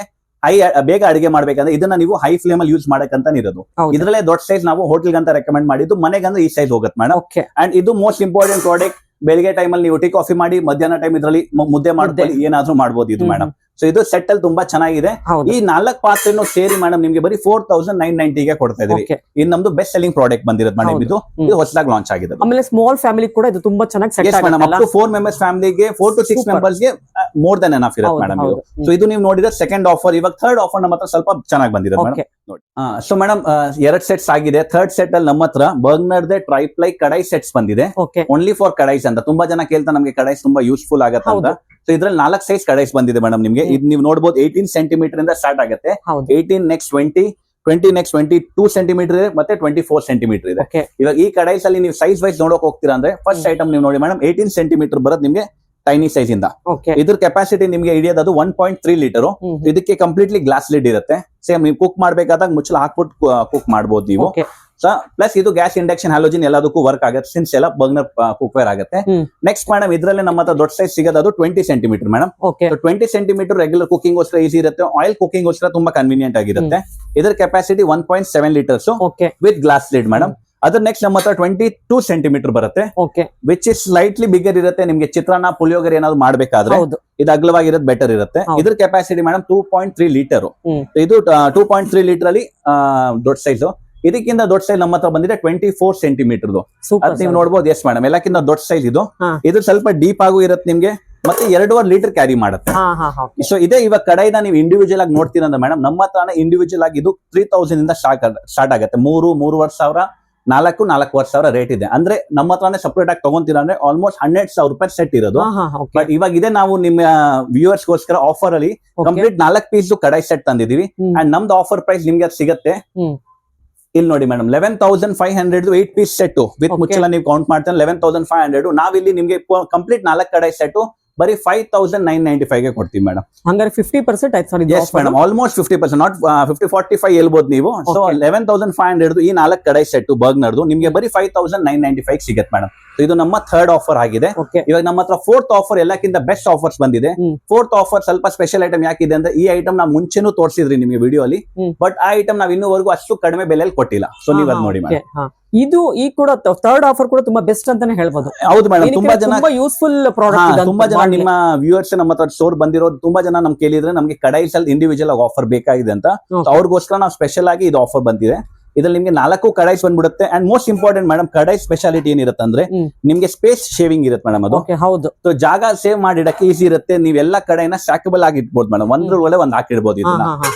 Speaker 2: ಬೇಗ ಅಡಿಗೆ ಮಾಡ್ಬೇಕಂದ್ರೆ ಇದನ್ನ ನೀವು ಹೈ ಫ್ಲೇಮ್ ಅಲ್ಲಿ ಯೂಸ್ ಮಾಡಕ್ಕಂತ ಇರೋದು. ಇದ್ರಲ್ಲೇ ದೊಡ್ಡ ಸೈಜ್ ನಾವು ಹೋಟೆಲ್ ಅಂತ ರೆಕಮೆಂಡ್ ಮಾಡಿದ್ದು, ಮನೆಗಂದ್ರೆ ಈ ಸೈಜ್ ಹೋಗುತ್ತೆ ಮೇಡಮ್. ಅಂಡ್ ಇದು ಮೋಸ್ಟ್ ಇಂಪಾರ್ಟೆಂಟ್ ಪ್ರಾಡಕ್ಟ್. ಬೆಳಿಗ್ಗೆ ಟೈಮ್ ಅಲ್ಲಿ ನೀವು ಟೀ ಕಾಫಿ ಮಾಡಿ, ಮಧ್ಯಾಹ್ನ ಟೈಮ್ ಇದ್ರಲ್ಲಿ ಮುದ್ದೆ ಮಾಡ್ಕೊಳ್ಳಿ, ಏನಾದ್ರೂ ಮಾಡ್ಬೋದು ಇದು ಮೇಡಮ್. ಸೊ ಇದು ಸೆಟ್ ಅಲ್ಲಿ ತುಂಬಾ ಚೆನ್ನಾಗಿದೆ. ಈ 4 ಪಾತ್ರೆನೂ ಸೇರಿ ಮೇಡಮ್ ನಿಮ್ಗೆ ಬರೀ 4,990 ಗೆ ಕೊಡ್ತಾ ಇದೀವಿ. ಇದು ನಮ್ದು ಬೆಸ್ಟ್ ಸೆಲ್ಲಿಂಗ್ ಪ್ರಾಡಕ್ಟ್ ಬಂದಿರೋದು ಮೇಡಮ್. ಇದು ಹೊಸದಾಗಿ ಲಾಂಚ್ ಆಗಿದೆ.
Speaker 1: ಆಮೇಲೆ ಸ್ಮಾಲ್ ಫ್ಯಾಮಿಲಿ ಕೂಡ ಇದು ತುಂಬಾ ಚೆನ್ನಾಗಿ ಸೆಟ್ ಆಗುತ್ತೆ.
Speaker 2: ಅಪ್ ಟು 4 ಮೆಂಬರ್ಸ್ ಫ್ಯಾಮಿಲಿಗೆ 4 to 6 ಮೆಂಬರ್ಸ್ ಗೆ ಮೋರ್ ದನ್ ಎನಫ್ ಇರುತ್ತೆ ಮೇಡಮ್ ಇದು. ಸೊ ಇದು ನೀವು ನೋಡಿದ್ರೆ ಸೆಕೆಂಡ್ ಆಫರ್. ಇವಾಗ ಥರ್ಡ್ ಆಫರ್ ನಮ್ಮ ಹತ್ರ ಸ್ವಲ್ಪ ಚೆನ್ನಾಗಿ ಬಂದಿದೆ ಮೇಡಮ್. ನೋಡಿ, ಸೊ ಮೇಡಮ್ 2 ಸೆಟ್ಸ್ ಆಗಿದೆ. ಥರ್ಡ್ ಸೆಟ್ ಅಲ್ಲಿ ನಮ್ಮ ಹತ್ರ ಬರ್ಗ್ನರ್ದೆ ಟ್ರೈಪ್ಲೈ ಕಡಾಯಿ ಸೆಟ್ಸ್ ಬಂದಿದೆ. ಓನ್ಲಿ ಫಾರ್ ಕಡಾಯಿಸ್ ಅಂತ. ತುಂಬಾ ಜನ ಕೇಳ್ತಾ ನಮ್ಗೆ ಕಡಾಯಿಸ್ ತುಂಬಾ ಯೂಸ್ಫುಲ್ ಆಗತ್ತೆ ಅಂತ. ಸೊ ಇದ್ರಲ್ಲಿ 4 ಸೈಜ್ ಕಡಾಯಿಸ್ ಬಂದಿದೆ ಮೇಡಮ್ ನಿಮ್ಗೆ. ಇದು ನೀವು ನೋಡಬಹುದು 18 ಸೆಂಟಿಮೀಟರ್ ಇಂದ ಸ್ಟಾರ್ಟ್ ಆಗುತ್ತೆ. 18 ನೆಕ್ಸ್ಟ್ 20 ನೆಕ್ಸ್ಟ್ 22 ಸೆಂಟಿಮೀಟರ್ ಇದೆ, ಮತ್ತೆ 24 ಸೆಂಟಿಮೀಟರ್ ಇದೆ. ಇವಾಗ ಈ ಕಡಾಯಿಸ್ ಅಲ್ಲಿ ನೀವು ಸೈಜ್ ವೈಸ್ ನೋಡಕ್ ಹೋಗ್ತೀರಾ ಅಂದ್ರೆ ಫಸ್ಟ್ ಐಟಮ್ ನೀವು ನೋಡಿ ಮೇಡಮ್ 18 ಸೆಂಟಿಮೀಟರ್ ಬರೋದು ನಿಮ್ಗೆ ಟೈನಿ ಸೈಜ್ ಇಂದ. ಇದ್ರ ಕೆಪಾಸಿಟಿ ನಿಮ್ಗೆ ಹಿಡಿಯೋದು 1.3 ಲೀಟರ್. ಇದಕ್ಕೆ ಕಂಪ್ಲೀಟ್ಲಿ ಗ್ಲಾಸ್ ಲಿಡ್ ಇರುತ್ತೆ. ಸೇಮ್ ನೀವು ಕುಕ್ ಮಾಡ್ಬೇಕಾದಾಗ ಮುಚ್ಚಳ ಹಾಕ್ಬಿಟ್ಟು ಕುಕ್ ಮಾಡಬಹುದು ನೀವು. ಪ್ಲಸ್ ಇದು ಗ್ಯಾಸ್ ಇಂಡಕ್ಷನ್ ಹ್ಯಾಲೋಜಿನ್ ಎಲ್ಲದಕ್ಕೂ ವರ್ಕ್ ಆಗುತ್ತೆ, ಸಿನ್ಸ್ ಎಲ್ಲ ಬರ್ಗ್ನರ್ ಕುಕ್ವೇರ್ ಆಗುತ್ತೆ. ನೆಕ್ಸ್ಟ್ ಮೇಡಮ್ ಇದ್ರಲ್ಲಿ ನಮ್ಮ ಹತ್ರ ದೊಡ್ಡ ಸೈಜ್ ಸಿಗೋದು ಅದು 20 centimetre madam. 20 centimetre regular cooking ಗೋಸ್ಕರ ಈಸಿ ಇರುತ್ತೆ, ಆಯಿಲ್ ಕುಕಿಂಗ್ ಗೋಸ್ಕರ ತುಂಬಾ ಕನ್ವೀನಿಯಂಟ್ ಆಗಿರುತ್ತೆ. ಇದರ capacity 1.7 litres with glass lid madam. ಅದ್ರ ನೆಕ್ಸ್ಟ್ ನಮ್ಮ ಹತ್ರ 22 ಸೆಂಟಿಮೀಟರ್ ಬರುತ್ತೆ, ವಿಚ್ ಇಸ್ ಸ್ಲೈಟ್ಲಿ ಬಿಗರ್ ಇರುತ್ತೆ. ನಿಮ್ಗೆ ಚಿತ್ರಾನ್ನ ಪುಳಿಯೋಗರೆ ಏನಾದ್ರು ಮಾಡ್ಬೇಕಾದ್ರೆ ಇದು ಅಗಲವಾಗಿರೋದು ಬೆಟರ್ ಇರುತ್ತೆ. ಇದ್ರ ಕೆಪಾಸಿಟಿ ಮೇಡಮ್ 2.3 ಲೀಟರ್. ಇದು 2.3 ಲೀಟರ್ ಅಲ್ಲಿ ದೊಡ್ಡ ಸೈಜ್. ಇದಕ್ಕಿಂತ ದೊಡ್ಡ ಸೈಜ್ ನಮ್ಮ ಹತ್ರ ಬಂದಿದೆ 24 ಸೆಂಟಿಮೀಟರ್. ನೀವು ನೋಡಬಹುದು. ಎಸ್ ಮೇಡಮ್, ಎಲ್ಲಕ್ಕಿಂತ ದೊಡ್ಡ ಸೈಜ್ ಇದು. ಇದು ಸ್ವಲ್ಪ ಡೀಪ್ ಆಗೂ ಇರುತ್ತೆ ನಿಮ್ಗೆ, ಮತ್ತೆ 2.5 ಲೀಟರ್ ಕ್ಯಾರಿ ಮಾಡುತ್ತೆ. ಸೊ ಇದೇ ಇವಾಗ ಕಡಾಯಿನ ನೀವು ಇಂಡಿವಿಜುವಲ್ ಆಗಿ ನೋಡ್ತೀರ ಅಂದ್ರೆ ಮೇಡಮ್ ನಮ್ಮ ಹತ್ರ ಇಂಡಿವಿಜುವಲ್ ಆಗಿ ಇದು 3,000 ಇಂದ ಸ್ಟಾರ್ಟ್ ಆಗುತ್ತೆ. 3,500 4,000 ರೇಟ್ ಇದೆ. ಅಂದ್ರೆ ನಮ್ಮ ಹತ್ರನೇ ಸಪರೇಟ್ ಆಗಿ ತಗೊಂತೀರಾ ಅಂದ್ರೆ ಆಲ್ಮೋಸ್ಟ್ 100,000 ರೂಪಾಯಿ ಸೆಟ್ ಇರೋದು. ಬಟ್ ಇವಾಗ ಇದೆ ನಾವು ನಿಮ್ಮ ವ್ಯೂವರ್ಸ್ ಗೋಸ್ಕರ ಆಫರ್ ಅಲ್ಲಿ ಕಂಪ್ಲೀಟ್ 4 ಪೀಸ್ ಕಡಾಯಿ ಸೆಟ್ ತಂದಿದೀವಿ. ಅಂಡ್ ನಮ್ದು ಆಫರ್ ಪ್ರೈಸ್ ನಿಮ್ಗೆ ಅದು ಸಿಗುತ್ತೆ. ಇಲ್ಲಿ ನೋಡಿ ಮೇಡಮ್ 11,500 8 ಪೀಸ್ ಸೆಟ್ ವಿತ್ ಮುಚ್ಚಳ ನೀವು ಕೌಂಟ್ ಮಾಡ್ತಾರೆ 11,500. ನಾವಿಲ್ಲಿ ನಿಮ್ಗೆ ಕಂಪ್ಲೀಟ್ 4 ಕಡಾಯಿ ಸೆಟ್ ಬರೀ 5,995 ಗೆ ಕೊಡ್ತೀವಿ ಮೇಡಮ್.
Speaker 1: ಹಂಗಾರೆ 50% ಆಯ್ತು sir.
Speaker 2: Yes madam, almost 50%, not 50-45 ಹೇಳ್ಬೋದು ನೀವು. ಸೊ 11,500 ಈ 4 ಕಡಾಯಿ ಸೆಟ್ ಬರ್ಗ್ನರ್ದು ನಿಮ್ಗೆ ಬರೀ 5,995 ಸಿಗುತ್ತೆ ಮೇಡಮ್. ಇದು ನಮ್ಮ ಥರ್ಡ್ ಆಫರ್ ಆಗಿದೆ. ಇವಾಗ ನಮ್ಮ ಹತ್ರ ಫೋರ್ತ್ ಆಫರ್ ಎಲ್ಲಕ್ಕಿಂತ ಬೆಸ್ಟ್ ಆಫರ್ಸ್ ಬಂದಿದೆ. ಫೋರ್ತ್ ಆಫರ್ ಸ್ವಲ್ಪ ಸ್ಪೆಷಲ್ ಐಟಮ್ ಯಾಕಿದೆ ಅಂದ್ರೆ ಈ ಐಟಮ್ ನಾವು ಮುಂಚೆನೂ ತೋರಿಸಿದ್ರಿ ನಿಮ್ಗೆ ವಿಡಿಯೋ ಅಲ್ಲಿ, ಬಟ್ ಆ ಐಟಮ್ ನಾವು ಇನ್ನೂವರೆಗೂ ಅಷ್ಟು ಕಡಿಮೆ ಬೆಲೆಯಲ್ಲಿ ಕೊಟ್ಟಿಲ್ಲ. ಸೊ ನೀವು ಅದು ನೋಡಿ ಮೇಡಮ್.
Speaker 1: ಇದು ಈ ಕೂಡ ಥರ್ಡ್ ಆಫರ್ ಕೂಡ ತುಂಬಾ ಬೆಸ್ಟ್ ಅಂತಾನೆ ಹೇಳ್ಬೋದು.
Speaker 2: ಹೌದು ಮೇಡಮ್, ತುಂಬಾ ಜನ
Speaker 1: ಯೂಸ್ಫುಲ್ ಪ್ರಾಡಕ್ಟ್.
Speaker 2: ತುಂಬಾ ಜನ ನಿಮ್ಮ ವ್ಯೂವರ್ಸ್ ನಮ್ಮ ಹತ್ರ ಸ್ಟೋರ್ ಬಂದಿರೋದು ತುಂಬಾ ಜನ ನಮ್ ಕೇಳಿದ್ರೆ ನಮ್ಗೆ ಕಡಾಯಿಸ್ ಅಲ್ಲಿ ಇಂಡಿವಿಜುವಲ್ ಆಗಿ ಆಫರ್ ಬೇಕಾಗಿದೆ ಅಂತ. ಅವ್ರಿಗೋಸ್ಕರ ನಾವು ಸ್ಪೆಷಲ್ ಆಗಿ ಇದು ಆಫರ್ ಬಂದಿದೆ. ಇದ್ರಲ್ಲಿ ನಿಮ್ಗೆ 4 ಕಡಾಯಿಸ್ ಬಂದ್ಬಿಡುತ್ತೆ. ಅಂಡ್ ಮೋಸ್ಟ್ ಇಂಪಾರ್ಟೆಂಟ್ ಮೇಡಮ್, ಕಡಾಯಿ ಸ್ಪೆಷಾಲಿಟಿ ಏನಿರುತ್ತೆ ಅಂದ್ರೆ ನಿಮ್ಗೆ ಸ್ಪೇಸ್ ಶೇವಿಂಗ್ ಇರುತ್ತೆ ಮೇಡಮ್. ಅದು
Speaker 1: ಹೌದು,
Speaker 2: ಜಾಗ ಸೇವ್ ಮಾಡಿಡಕ್ಕೆ ಈಸಿ ಇರುತ್ತೆ. ನೀವೆಲ್ಲ ಕಡೆನ ಸ್ಟ್ಯಾಕಬಲ್ ಆಗಿ ಇಟ್ಬೋದು ಮೇಡಮ್. ಒಂದ್ರ ಒಳ್ಳೆ ಒಂದ್ ಹಾಕಿಡ್ಬೋದು ಇದನ್ನ.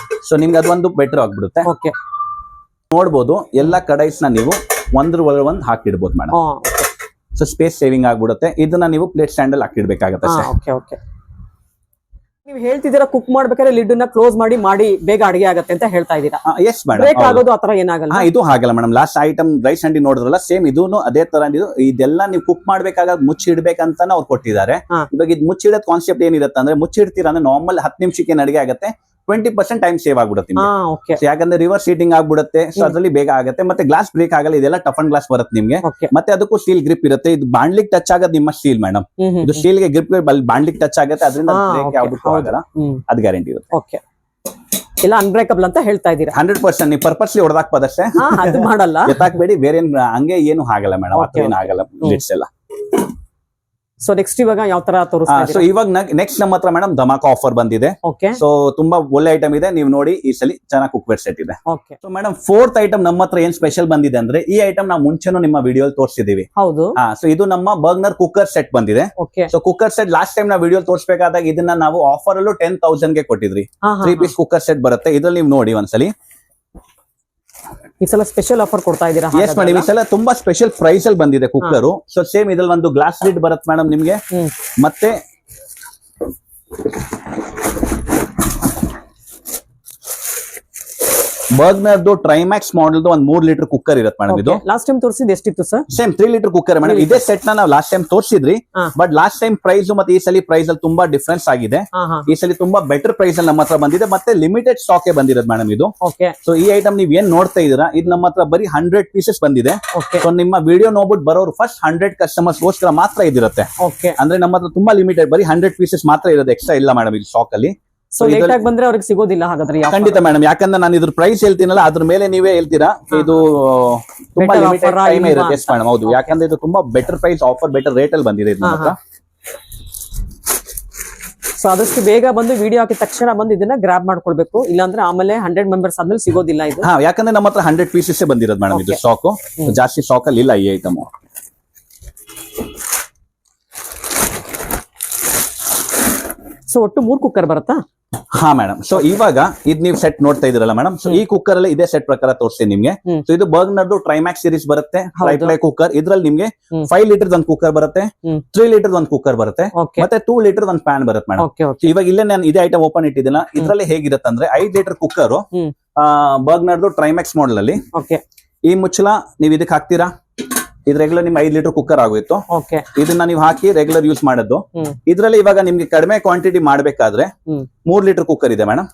Speaker 2: ಸೊ ನಿಮ್ಗೆ ಅದೊಂದು ಬೆಟರ್ ಆಗ್ಬಿಡುತ್ತೆ. ನೋಡ್ಬೋದು ಎಲ್ಲ ಕಡಾಯಿಸ್ ನ ನೀವು ಒಂದ್ರ ಒಳಗೆ ಒಂದ್ ಹಾಕಿಡ್ಬೋದು ಮೇಡಮ್. ಸೊ ಸ್ಪೇಸ್ ಸೇವಿಂಗ್ ಆಗ್ಬಿಡುತ್ತೆ. ಇದನ್ನ ನೀವು ಪ್ಲೇಟ್ ಸ್ಟ್ಯಾಂಡ್ ಅಲ್ಲಿ ಹಾಕಿಡ್ಬೇಕಾಗತ್ತೆ.
Speaker 1: ನೀವು ಹೇಳ್ತಿದ್ದೀರಾ ಕುಕ್ ಮಾಡ್ಬೇಕಾದ್ರೆ ಲಿಡ್ ನ ಕ್ಲೋಸ್ ಮಾಡಿ ಬೇಗ ಅಡಿಗೆ ಆಗುತ್ತೆ ಅಂತ ಹೇಳ್ತಾ ಇದ್ದೀರಾ.
Speaker 2: ಎಸ್ ಮೇಡಮ್,
Speaker 1: ಆಗೋದು ಆತರ ಏನಾಗಲ್ಲ.
Speaker 2: ಇದು ಹಾಗಲ್ಲ ಮೇಡಮ್. ಲಾಸ್ಟ್ ಐಟಮ್ ರೈಸ್ ಅಂಡಿ ನೋಡಿದ್ರಲ್ಲ, ಸೇಮ್ ಇದೂನು ಅದೇ ತರ. ಇದೆಲ್ಲ ನೀವು ಕುಕ್ ಮಾಡ್ಬೇಕಾಗ ಮುಚ್ಚಿಡ್ಬೇಕಂತಾನೆ ಅವ್ರು ಕೊಟ್ಟಿದ್ದಾರೆ. ಇವಾಗ ಇದು ಮುಚ್ಚಿಡೋದ್ ಕಾನ್ಸೆಪ್ಟ್ ಏನಿರುತ್ತೆ ಅಂದ್ರೆ, ಮುಚ್ಚಿಡ್ತೀರಾ ಅಂದ್ರೆ ನಾರ್ಮಲ್ 10 ನಿಮಿಷಕ್ಕೆ ಅಡಿಗೆ ಆಗುತ್ತೆ. 20% ಟೈಮ್ ಸೇವ್ ಆಗ್ಬಿಡುತ್ತೆ ನಿಮ್ಗೆ.
Speaker 1: ಓಕೆ
Speaker 2: So, ಯಾಕಂದ್ರೆ ರಿವರ್ಸ್ ಹೀಟಿಂಗ್ ಆಗ್ಬಿಡುತ್ತೆ, ಸೊ ಅದ್ರಲ್ಲಿ ಬೇಗ ಆಗುತ್ತೆ, ಮತ್ತೆ ಗ್ಲಾಸ್ ಬ್ರೇಕ್ ಆಗಲ್ಲ, ಇದೆಲ್ಲ ಟಫ್ ಅಂಡ್ ಗ್ಲಾಸ್ ಬರುತ್ತೆ ನಿಮ್ಗೆ.
Speaker 1: ಓಕೆ
Speaker 2: ಮತ್ತೆ ಅದಕ್ಕೂ ಸ್ಟೀಲ್ ಗ್ರಿಪ್ ಇರುತ್ತೆ, ಇದು ಬಾಂಡ್ಲಿಕ್ ಟಚ್ ಆಗೋದು ನಿಮ್ಮ ಸ್ಟೀಲ್ ಮೇಡಮ್, ಇದು ಸ್ಟೀಲ್ ಗೆ ಗ್ರಿಪ್ ಬಾಂಡ್ಲಿಕ್ ಟಚ್ ಆಗುತ್ತೆ, ಅದರಿಂದ ಬ್ರೇಕ್
Speaker 1: okay,
Speaker 2: ಯಾವ್ದಕ್ಕೂ ಆಗಲ್ಲ, ಅದು ಗ್ಯಾರಂಟಿ ಇರುತ್ತೆ.
Speaker 1: ಓಕೆ ಇಲ್ಲ ಅನ್ಬ್ರೇಕಬಲ್ ಅಂತ ಹೇಳ್ತಾ ಇದ್ದೀರಾ.
Speaker 2: 100% ನೀವು ಪರ್ಪಸ್ಲಿ ಹೊಡೆದಾಕ್ಬೋದಷ್ಟೇ,
Speaker 1: ಅದು ಮಾಡಲ್ಲ.
Speaker 2: ಎತ್ತಾಕ್ಬೇಡಿ, ಬೇರೆ ಹಂಗೆ ಏನು ಆಗಲ್ಲ ಮೇಡಮ್,
Speaker 1: Okay,
Speaker 2: ಏನು ಆಗಲ್ಲ ಲಿಡ್ಸ್ ಎಲ್ಲ.
Speaker 1: ಸೊ ನೆಕ್ಸ್ಟ್ ಇವಾಗ ಯಾವ ತರ ತೋರಿಸ್ತಾ
Speaker 2: ಸೊ ಇವಾಗ ನೆಕ್ಸ್ಟ್ ನಮ್ಮ ಹತ್ರ ಮೇಡಮ್ ಧಮಾಕ ಆಫರ್ ಬಂದಿದೆ.
Speaker 1: ಓಕೆ
Speaker 2: ಸೊ ತುಂಬಾ ಒಳ್ಳೆ ಐಟಮ್ ಇದೆ, ನೀವು ನೋಡಿ ಈ ಸಲ ಚೆನ್ನಾಗಿ ಕುಕ್ವೇರ್ ಸೆಟ್ ಇದೆ.
Speaker 1: Okay
Speaker 2: so madam fourth item ನಮ್ಮ ಹತ್ರ ಏನ್ ಸ್ಪೆಷಲ್ ಬಂದಿದೆ ಅಂದ್ರೆ, ಈ ಐಟಮ್ ನಾವು ಮುಂಚೆನೂ ನಿಮ್ಮ ವಿಡಿಯೋ ತೋರಿಸಿದೀವಿ.
Speaker 1: ಹೌದು.
Speaker 2: ಸೊ ಇದು ನಮ್ಮ ಬರ್ಗ್ನರ್ ಕುಕ್ಕರ್ ಸೆಟ್ ಬಂದಿದೆ.
Speaker 1: Okay
Speaker 2: so cooker set last time ನಾವು ವಿಡಿಯೋ ತೋರಿಸಬೇಕಾದಾಗ ಇದನ್ನ ನಾವು ಆಫರ್ ಅಲ್ಲೂ 10,000 ಗೆ ಕೊಟ್ಟಿದ್ರಿ. 3 ಪೀಸ್ ಕುಕ್ಕರ್ ಸೆಟ್ ಬರುತ್ತೆ, ಇದ್ರಲ್ಲಿ ನೀವು ನೋಡಿ ಒಂದ್ಸಲಿ.
Speaker 1: ಈ ಸಲ ಸ್ಪೆಷಲ್ ಆಫರ್ ಕೊಡ್ತಾ ಇದ್ದೀರಾ?
Speaker 2: ಎಸ್ ಮೇಡಮ್, ಈ ಸಲ ತುಂಬಾ ಸ್ಪೆಷಲ್ ಪ್ರೈಸ್ ಅಲ್ಲಿ ಬಂದಿದೆ ಕುಕ್ಕರ್. ಸೊ ಸೇಮ್ ಇದ್ರಲ್ಲಿ ಒಂದು ಗ್ಲಾಸ್ ಲಿಡ್ ಬರುತ್ತೆ ಮೇಡಮ್ ನಿಮ್ಗೆ, ಮತ್ತೆ ಬರ್ಗ್ನರ್ದು ಟ್ರೈಮ್ಯಾಕ್ಸ್ ಮಾಡೆಲ್ದು ಒಂದು 3 ಲೀಟರ್ ಕುಕ್ಕರ್ ಇರುತ್ತೆ ಮೇಡಮ್. ಇದು
Speaker 1: ಲಾಸ್ಟ್ ಟೈಮ್ ತೋರಿಸಿದ್ ಎಷ್ಟಿತ್ತು ಸರ್?
Speaker 2: Same 3 litre cooker madam. ಇದೇ ಸೆಟ್ ನಾವು ಲಾಸ್ಟ್ ಟೈಮ್ ತೋರಿಸಿದ್ರಿ, ಬಟ್ ಲಾಸ್ಟ್ ಟೈಮ್ ಪ್ರೈಸ್ ಮತ್ತೆ ಈ ಸಲ ಪ್ರೈಸ್ ಅಲ್ಲಿ ತುಂಬಾ ಡಿಫ್ರೆನ್ಸ್ ಆಗಿದೆ. ಈ ಸಲ ತುಂಬಾ ಬೆಟರ್ ಪ್ರೈಸ್ ಅಲ್ಲಿ ನಮ್ಮ ಹತ್ರ ಬಂದಿದೆ, ಮತ್ತೆ ಲಿಮಿಟೆಡ್ ಸ್ಟಾಕ್ ಬಂದಿರೋದು ಮೇಡಮ್ ಇದು.
Speaker 1: ಓಕೆ
Speaker 2: ಸೊ ಈ ಐಟಮ್ ನೀವ್ ಏನ್ ನೋಡ್ತಾ ಇದೀರಾ, ಇದು ನಮ್ಮ ಹತ್ರ ಬರೀ 100 ಪೀಸಸ್ ಬಂದಿದೆ.
Speaker 1: ಓಕೆ
Speaker 2: ಸೊ ನಿಮ್ಮ ವಿಡಿಯೋ ನೋಡ್ಬಿಟ್ಟು ಬರೋರು ಫಸ್ಟ್ 100 ಕಸ್ಟಮರ್ಸ್ ಗೋಸ್ಕರ ಮಾತ್ರ ಇದಿರುತ್ತೆ.
Speaker 1: ಓಕೆ
Speaker 2: ಅಂದ್ರೆ ನಮ್ಮ ಹತ್ರ ತುಂಬಾ ಲಿಮಿಟೆಡ್, ಬರೀ 100 ಪೀಸಸ್ ಮಾತ್ರ ಇರೋದು, ಎಕ್ಸ್ಟ್ರಾ ಇಲ್ಲ ಮೇಡಮ್ ಇಲ್ಲಿ ಸ್ಟಾಕ್ ಅಲ್ಲಿ.
Speaker 1: ಸೊ ಲೇಟ್ ಆಗಿ ಬಂದ್ರೆ ಅವ್ರಿಗೆ ಸಿಗೋದಿಲ್ಲ ಹಾಗಾದ್ರೆ?
Speaker 2: ಖಂಡಿತ ಮೇಡಮ್, ಯಾಕಂದ್ರೆ ನಾನು ಇದ್ರ ಪ್ರೈಸ್ ಹೇಳ್ತೀನಲ್ಲ, ಅದ್ರ ಮೇಲೆ ನೀವೇ ಹೇಳ್ತೀರಾ ಇದು ತುಂಬಾ
Speaker 1: Better
Speaker 2: ಲಿಮಿಟೆಡ್
Speaker 1: offer
Speaker 2: ಟೈಮ್
Speaker 1: ಇಲ್ವಾ
Speaker 2: ಇರುತ್ತೆ. ಎಸ್ ಮೇಡಮ್, ಹೌದು, ಯಾಕಂದ್ರೆ ಇದು ತುಂಬಾ better price offer, better rate ಅಲ್ಲಿ ಬಂದಿದೆ ಇದು ನಮ್ಮ ಹತ್ರ.
Speaker 1: ಸೊ ಆದಷ್ಟು ಬೇಗ ಬಂದು ವಿಡಿಯೋ ಹಾಕಿದ ತಕ್ಷಣ ಬಂದು ಇದನ್ನ ಗ್ರಾಬ್ ಮಾಡ್ಕೊಳ್ಬೇಕು, ಇಲ್ಲಾಂದ್ರೆ ಆಮೇಲೆ 100 ಮೆಂಬರ್ಸ್ ಆದ್ಮೇಲೆ ಸಿಗೋದಿಲ್ಲ ಇದು.
Speaker 2: ಯಾಕಂದ್ರೆ ನಮ್ಮ ಹತ್ರ 100 ಪೀಸಸ್ ಬಂದಿರೋದು ಮೇಡಮ್ ಇದು ಸ್ಟಾಕ್, ಜಾಸ್ತಿ ಸ್ಟಾಕ್ ಅಲ್ಲಿ ಇಲ್ಲ ಈ ಐಟಮ್.
Speaker 1: ಸೊ ಒಟ್ಟು 3 ಕುಕ್ಕರ್ ಬರುತ್ತಾ?
Speaker 2: ಹಾ ಮೇಡಮ್. ಸೊ ಇವಾಗ ಇದ್ ನೀವು ಸೆಟ್ ನೋಡ್ತಾ ಇದೀರಲ್ಲ ಮೇಡಮ್, ಸೊ ಈ ಕುಕ್ಕರ್ ಅಲ್ಲಿ ಇದೇ ಸೆಟ್ ಪ್ರಕಾರ ತೋರಿಸ್ತೀನಿ ನಿಮ್ಗೆ. ಸೊ ಇದು ಬರ್ಗ್ನರ್ದು ಟ್ರೈಮ್ಯಾಕ್ಸ್ ಸೀರೀಸ್ ಬರುತ್ತೆ, ಟ್ರೈಪ್ಲೈ ಕುಕ್ಕರ್. ಇದ್ರಲ್ಲಿ ನಿಮ್ಗೆ 5 ಲೀಟರ್ ಒಂದು ಕುಕ್ಕರ್ ಬರುತ್ತೆ, 3 ಲೀಟರ್ ಒಂದು ಕುಕ್ಕರ್ ಬರುತ್ತೆ, ಮತ್ತೆ 2 ಲೀಟರ್ ಒಂದು ಪ್ಯಾನ್ ಬರುತ್ತೆ ಮೇಡಮ್. ಇವಾಗ ಇಲ್ಲೇ ನಾನು ಇದೇ ಐಟಮ್ ಓಪನ್ ಇಟ್ಟಿದ್ದೀನ. ಇದ್ರಲ್ಲಿ ಹೇಗಿರುತ್ತೆ ಅಂದ್ರೆ 5 ಲೀಟರ್ ಕುಕ್ಕರ್ ಬರ್ಗ್ನರ್ದು ಟ್ರೈಮ್ಯಾಕ್ಸ್ ಮಾಡೆಲ್ ಅಲ್ಲಿ. ಈ ಮುಚ್ಚಳ ನೀವ್ ಇದಕ್ಕೆ ಹಾಕ್ತೀರಾ, ಇದು ರೆಗ್ಯುಲರ್ ನಿಮ್ 5 ಲೀಟರ್ ಕುಕ್ಕರ್ ಆಗೋಯ್ತು. ಇದನ್ನ ನೀವು ಹಾಕಿ ರೆಗ್ಯುಲರ್ ಯೂಸ್ ಮಾಡೋದು. ಇದ್ರಲ್ಲಿ ಇವಾಗ ನಿಮ್ಗೆ ಕಡಿಮೆ ಕ್ವಾಂಟಿಟಿ ಮಾಡ್ಬೇಕಾದ್ರೆ 3 ಲೀಟರ್ ಕುಕ್ಕರ್ ಇದೆ ಮೇಡಮ್.